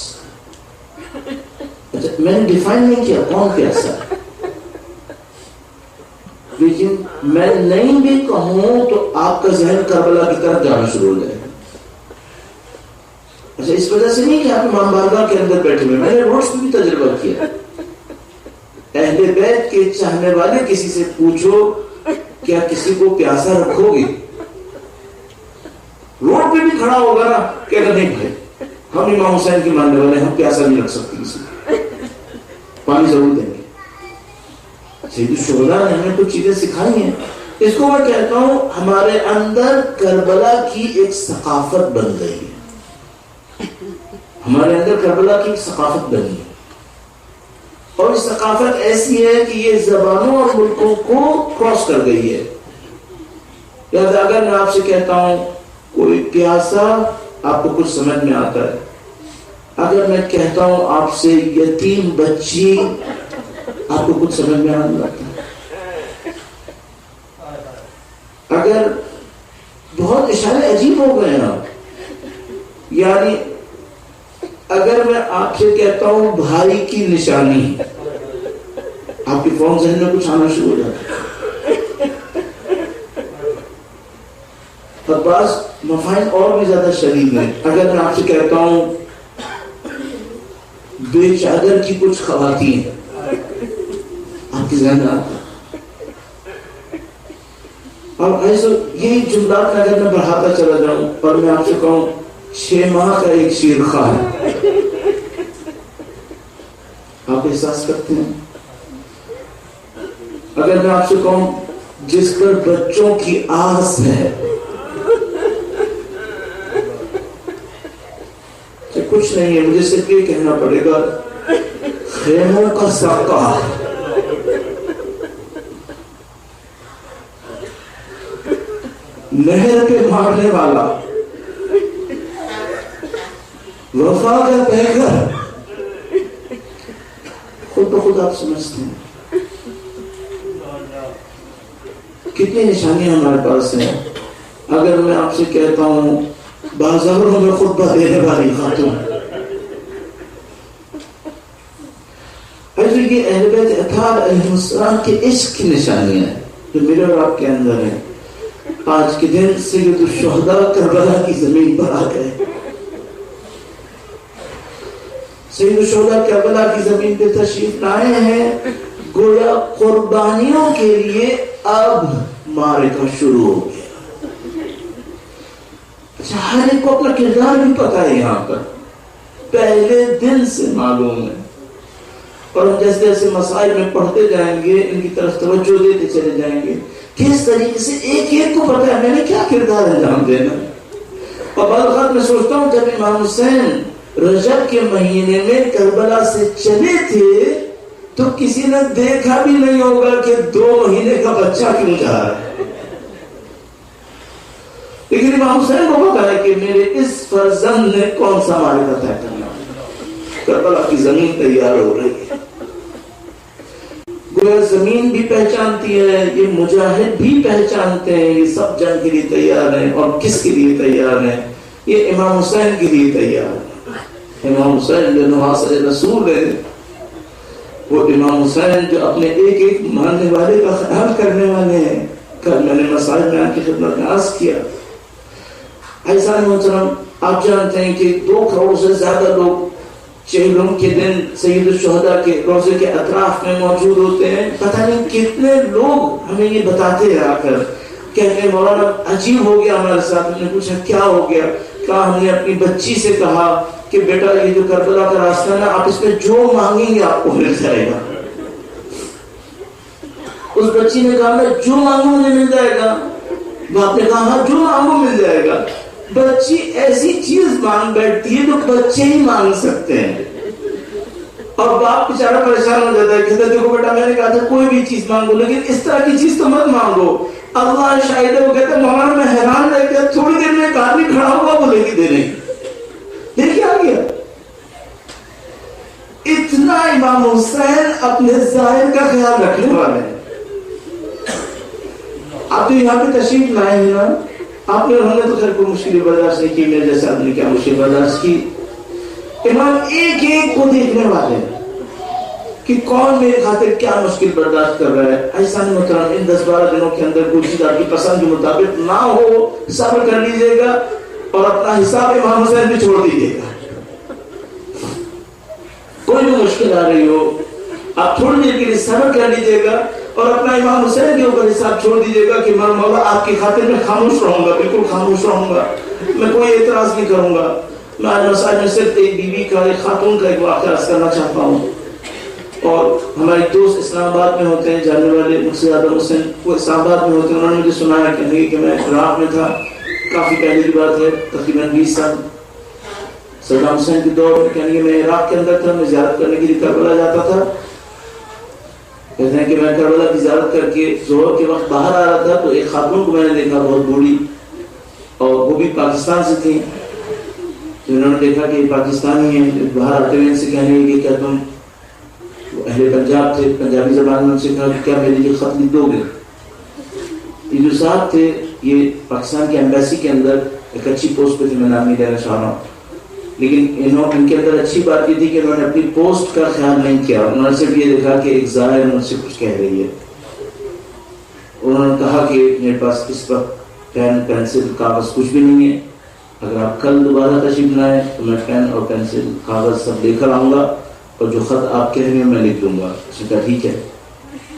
اچھا، میں نے ڈیفائن نہیں کیا کون پیاسا ہے، لیکن میں نہیں بھی کہوں تو آپ کا ذہن کربلا کی طرف جانا شروع ہو جائے گا. اچھا، اس وجہ سے نہیں کہ آپ امام بارگاہ کے اندر بیٹھے ہوئے. میں نے روڈس میں بھی تجربہ کیا. اہل بیت کے چاہنے والے کسی سے پوچھو کیا کسی کو پیاسا رکھو گے، روڈ پہ بھی کھڑا ہوگا نا، کہ اگر نہیں بھائی ہم امام حسین کے ماننے والے، ہم پیاسا نہیں رکھ سکتے کسی کو، پانی ضرور دیں گے. سید الشہداء نے ہمیں کچھ چیزیں سکھائی ہیں. اس کو میں کہتا ہوں ہمارے اندر کربلا کی ایک ثقافت بن گئی ہے. ہمارے اندر کربلا کی ایک ثقافت بنی ہے، اور یہ ثقافت ایسی ہے کہ یہ زبانوں اور ملکوں کو کراس کر گئی ہے. لہذا اگر میں آپ سے کہتا ہوں کوئی پیاسا آپ کو کچھ سمجھ میں آتا ہے. اگر میں کہتا ہوں آپ سے یتیم بچی، آپ کو کچھ سمجھ میں آنے لگتا ہے. اگر بہت اشارے عجیب ہو گئے ہیں آپ، یعنی اگر میں آپ سے کہتا ہوں بھائی کی نشانی، آپ کی فون ذہن میں کچھ آنا شروع ہو جاتا ہے. اور بعض مفاہیم اور بھی زیادہ شدید ہیں. اگر میں آپ سے کہتا ہوں بے چادر کی کچھ خواتین، آپ کی ذہن میں آتا ہے. اور ایسے یہی جملات اگر میں بڑھاتا چلا جاؤں اور میں آپ سے کہوں 6 ماہ کا ایک شیرخواہ ہے، آپ احساس کرتے ہیں. اگر میں آپ سے کہوں جس پر بچوں کی آس ہے، کچھ نہیں ہے، مجھے صرف یہ کہنا پڑے گا خیموں کا ساقہ، نہر پہ مارنے والا، وفا کا پیغر، خود بخود آپ سمجھتے ہیں کتنی نشانیاں ہمارے پاس ہیں. اگر میں آپ سے کہتا ہوں بازاروں میں خطبہ دینے والی خاتون، ایسے یہ اہل بیت اطہار علیہ السلام کے عشق کی نشانیاں ہیں جو میرے اور آپ کے اندر ہیں. آج کے دن سید الشہداء کربلا کی زمین پر آ گئے. سید الشہداء کربلا کی زمین پہ تشریف لائے ہیں، گویا قربانیوں کے لیے اب معرکہ شروع ہو گیا. اچھا، ہر ایک کو اپنا کردار بھی پتا ہے، یہاں پر پہلے دن سے معلوم ہے. اور ہم جیسے جیسے مسائل میں پڑھتے جائیں گے ان کی طرف توجہ دیتے چلے جائیں گے. کس طریقے سے ایک ایک کو پتا ہے میں نے کیا کردار انجام دینا. اور بعض اوقات میں سوچتا ہوں جب امام حسین رجب کے مہینے میں کربلا سے چلے تھے تو کسی نے دیکھا بھی نہیں ہوگا کہ 2 مہینے کا بچہ کیوں جا رہا ہے. لیکن امام حسین کو پتا ہے کہ میرے اس فرزند نے کون سا معرکہ طے کرنا. کربلا کی زمین تیار ہو رہی ہے. گویا زمین بھی پہچانتی ہے، یہ مجاہد بھی پہچانتے ہیں، یہ سب جنگ کے لیے تیار ہیں. اور کس کے لیے تیار ہیں؟ یہ امام حسین کے لیے تیار ہیں. امام حسین جو نواصل رسول ہے، وہ امام حسین جو اپنے ایک ایک ماننے والے کا خیال کرنے والے ہیں. کل میں نے مسائل میں آپ کی خدمت میں عرض کیا. ایسا محترم، آپ جانتے ہیں کہ 2 کروڑ سے زیادہ لوگ چہلم کے دن سید الشہداء کے روزے کے اطراف میں موجود ہوتے ہیں. پتہ نہیں کتنے لوگ ہمیں یہ بتاتے ہیں آ کر، کہتے ہیں مولانا عجیب ہو گیا ہمارے ساتھ. ہم نے پوچھا کیا ہو گیا؟ کہا ہم نے اپنی بچی سے کہا کہ بیٹا یہ جو کربلا کا راستہ ہے نا، آپ اس پہ جو مانگیں گے آپ کو مل جائے گا. اس بچی نے کہا میں جو مانگوں مجھے مل جائے گا. باپ نے کہا ہاں جو مانگوں مل جائے گا. بچی ایسی چیز مانگ بیٹھتی ہے جو بچے ہی مانگ سکتے ہیں. اور باپ بیچارہ پریشان ہو جاتا ہے، کہتا ہے دیکھو بیٹا میں نے کہا تھا کوئی بھی چیز مانگو لیکن اس طرح کی چیز تو مت مانگو. اللہ شاہد ہے، وہ کہتا ہے مولانا میں حیران رہ گیا، تھوڑی دیر میں ایک آدمی کھڑا ہوا بولے گی دینے. دیکھیے آ گیا. اتنا امام حسین اپنے ظاہر کا خیال رکھنے والے ہیں. آپ تو یہاں پہ تشریف لائے ہیں نا، آپ نے انہوں نے تو خیر کوئی مشکل برداشت نہیں کی، میرے جیسے آدمی کیا مشکل برداشت کی. امام ایک ایک کو دیکھنے والے ہیں کہ کون میرے خاطر کیا مشکل برداشت کر رہا ہے. ایسا نہیں محترم، ان 10-12 دنوں کے اندر کوئی چیز آپ کی پسند کے مطابق نہ ہو، صبر کر لیجیے گا اور اپنا حساب امام حسین بھی چھوڑ دیجیے گا. کوئی بھی مشکل آ رہی ہو آپ تھوڑی دیر کے لیے صبر کر لیجیے گا اور اپنا امام حسین کے اوپر حساب چھوڑ دیجیے گا کہ مولا آپ کی خاطر میں خاموش رہوں گا، بالکل خاموش رہوں گا، میں کوئی اعتراض نہیں کروں گا. میں آج مسائل میں صرف ایک بیوی کا، ایک خاتون کا ایک واقعہ عرض کرنا چاہتا ہوں. اور ہمارے دوست اسلام آباد میں ہوتے ہیں جانے والے مقصد آدم حسین، وہ اسلام آباد میں ہوتے ہیں. انہوں نے مجھے سنایا کہ میں عراق میں تھا، کافی پہلے کی بات ہے، تقریباً 20 سال صدام حسین کے دور میں. کہنے میں عراق کے اندر تھا، میں زیارت کرنے کے لیے کربلا جاتا تھا. کہتے ہیں کہ میں کربلا کی زیارت کر کے ظہر کے وقت باہر آ رہا تھا تو ایک خاتون کو میں نے دیکھا، بہت بوڑھی. اور وہ بھی پاکستان سے تھیں. تو انہوں نے دیکھا کہ پاکستانی ہیں، باہر آتے ہوئے ان سے کہنے لگے کیا تم اہل پنجاب تھے؟ پنجابی زبان میں ان سے کہا کہ کیا میرے لیے خط لکھ دو گے؟ یہ جو صاحب تھے یہ پاکستان کی ایمبیسی کے اندر ایک اچھی پوسٹ پہ تھے، میں نام نہیں لینا چاہ رہا ہوں، لیکن ان کے اندر اچھی بات یہ تھی کہ انہوں نے اپنی پوسٹ کا خیال نہیں کیا. انہوں نے صرف یہ دیکھا کہ ایک ظاہر مجھ سے کچھ کہہ رہی ہے. انہوں نے کہا کہ میرے پاس اس وقت پین پینسل کاغذ کچھ بھی نہیں ہے، اگر آپ کل دوبارہ تشریف لائیں تو میں پین اور پینسل کاغذ سب لے کر آؤں گا اور جو خط آپ کہہ رہے ہیں میں لکھ دوں گا. اس نے کہا ٹھیک ہے.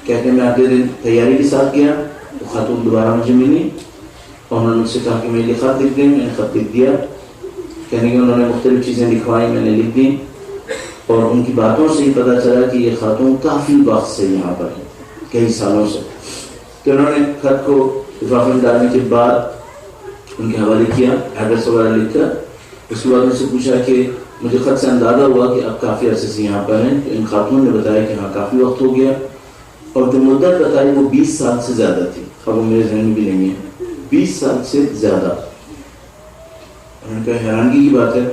کہتے میں اگلے دن تیاری کے ساتھ گیا تو خاتون دوبارہ مجھے ملی اور انہوں نے مجھ سے کہا کہ میرے لیے خط لکھ دیں. میں نے خط لکھ دیا. کہنے کہ انہوں نے مختلف چیزیں لکھوائی، میں نے لکھ دی اور ان کی باتوں سے ہی پتہ چلا کہ یہ خاتون کافی وقت سے یہاں پر ہے، کئی سالوں سے. تو انہوں نے خط کو لفافے میں ڈالنے کے بعد ان کے حوالے کیا، ایڈریس وغیرہ لکھ کر. اس کے بعد ان سے پوچھا کہ مجھے خط سے اندازہ ہوا کہ اب کافی عرصے سے یہاں پر ہیں. ان خاتون نے بتایا کہ ہاں کافی وقت ہو گیا اور جو مدت بتائی وہ 20 سال سے زیادہ تھی. اب وہ میرے ذہن میں بھی نہیں ہے، 20 سال سے زیادہ. انہوں نے کہا حیرانگی کی بات ہے،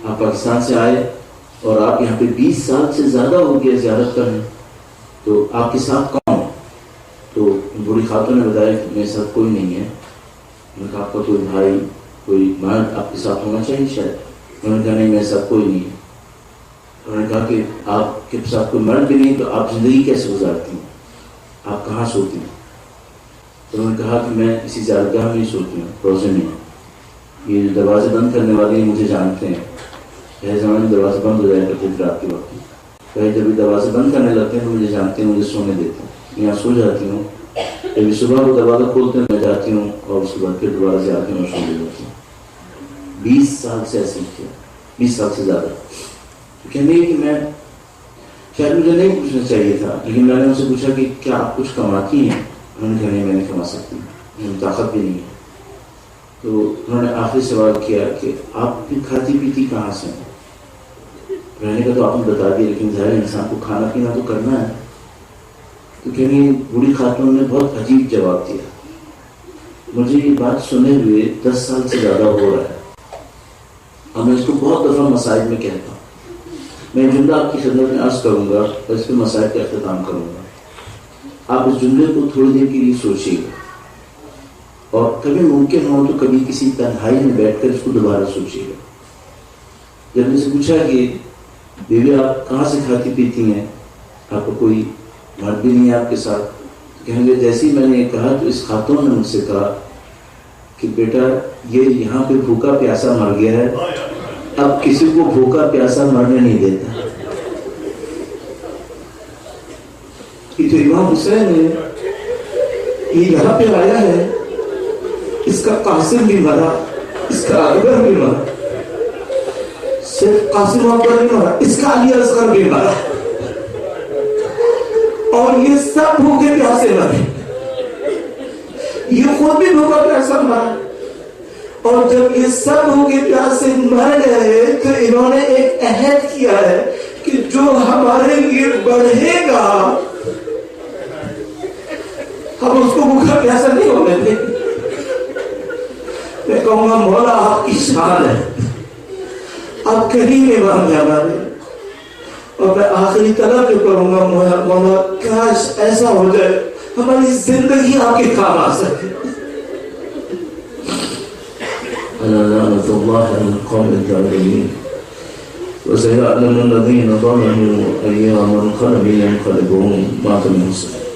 آپ پاکستان سے آئے اور آپ یہاں پہ 20 سال سے زیادہ ہو گیا زیارت پر ہیں، تو آپ کے ساتھ کون؟ تو بوڑھی خاتون نے بتایا کہ میرے ساتھ کوئی نہیں ہے. میں نے کہا آپ کا کوئی بھائی کوئی مرد آپ کے ساتھ ہونا چاہیے شاید. انہوں نے کہا نہیں میرے ساتھ کوئی نہیں ہے. انہوں نے کہا کہ آپ کے ساتھ کوئی مرد بھی نہیں تو آپ زندگی کیسے گزارتی ہیں؟ آپ کہاں سوتی ہیں؟ تو انہوں نے کہا کہ میں اسی زیارتگاہ میں ہی سوتی ہوں، روزے میں. یہ جو دروازے بند کرنے والے مجھے جانتے ہیں، پہلے زمانے میں دروازے بند ہو جایا کرتے تھے رات کے وقت. پہلے جب دروازے بند کرنے لگتے ہیں تو مجھے جانتے ہیں، مجھے سونے دیتے ہیں. یہاں سو جاتی ہوں، جب صبح وہ دروازہ کھولتے ہیں میں جاتی ہوں اور اس کے بعد پھر دوبارہ سے آتی ہوں اور سو جاتی ہوں. 20 سال سے ایسے کیا، 20 سال سے زیادہ. تو کہنے کہ میں شاید مجھے نہیں پوچھنا چاہیے تھا، لیکن میں نے ان سے پوچھا کہ کیا آپ کچھ کماتی ہیں؟ انہوں نے کہا نہیں میں نہیں کما سکتی، مجھے طاقت بھی نہیں ہے. تو انہوں نے آخری سوال کیا کہ آپ بھی کھاتی پیتی کہاں سے ہیں؟ رہنے کا تو آپ نے بتا دیا، لیکن ظاہر انسان کو کھانا پینا تو کرنا ہے. تو کہیں بوڑھی خاتون نے بہت عجیب جواب دیا. مجھے یہ بات سنے ہوئے 10 سال سے زیادہ ہو رہا ہے اور میں اس کو بہت دفعہ مسائل میں کہتا ہوں. میں جملہ آپ کی خدمت میں عرض کروں گا اور اس پہ مسائل کا اختتام کروں گا. آپ اس جملے کو تھوڑی دیر کے لیے سوچیے گا اور کبھی ممکن ہو تو کبھی کسی تنہائی میں بیٹھ کر اس کو دوبارہ سوچیے گا. جب مجھ سے پوچھا کہ بیوی آپ کہاں سے کھاتی پیتی ہیں، آپ کو کوئی مرد بھی نہیں ہے آپ کے ساتھ، کہیں گے جیسے ہی میں نے یہ کہا تو اس خاتون نے مجھ سے کہا کہ بیٹا یہ یہاں پہ بھوکا پیاسا مر گیا ہے، اب کسی کو بھوکا پیاسا مرنے نہیں دیتا. یہ جو امام حسین ہے یہ یہاں پہ آیا ہے، اس کا قاسم بھی مرا، اس کا اکبر بھی مرا، صرف قاسم اکبر نہیں مرا، اس کا علی اصغر بھی مرا، اور یہ سب بھوکے پیاسے مرے. یہ خود بھی بھوکا پیاسا مرا، اور جب یہ سب بھوکے پیاسے مر گئے تو انہوں نے ایک عہد کیا ہے کہ جو ہمارے لیے بڑھے گا ہم اس کو بھوکا پیاسا نہیں ہونے دیں. میں کہوں گا مولا آپ کی شان ہے، آپ کریم امام ہیں ہمارے. اور میں آخری طلب جو کروں گا مولا کاش ایسا ہو جائے ہماری زندگی آپ کے کام آ سکے. لعنة الله على القوم الظالمين وسيعلم الذين ظلموا أي منقلب ينقلبون ما كانوا يحسنون.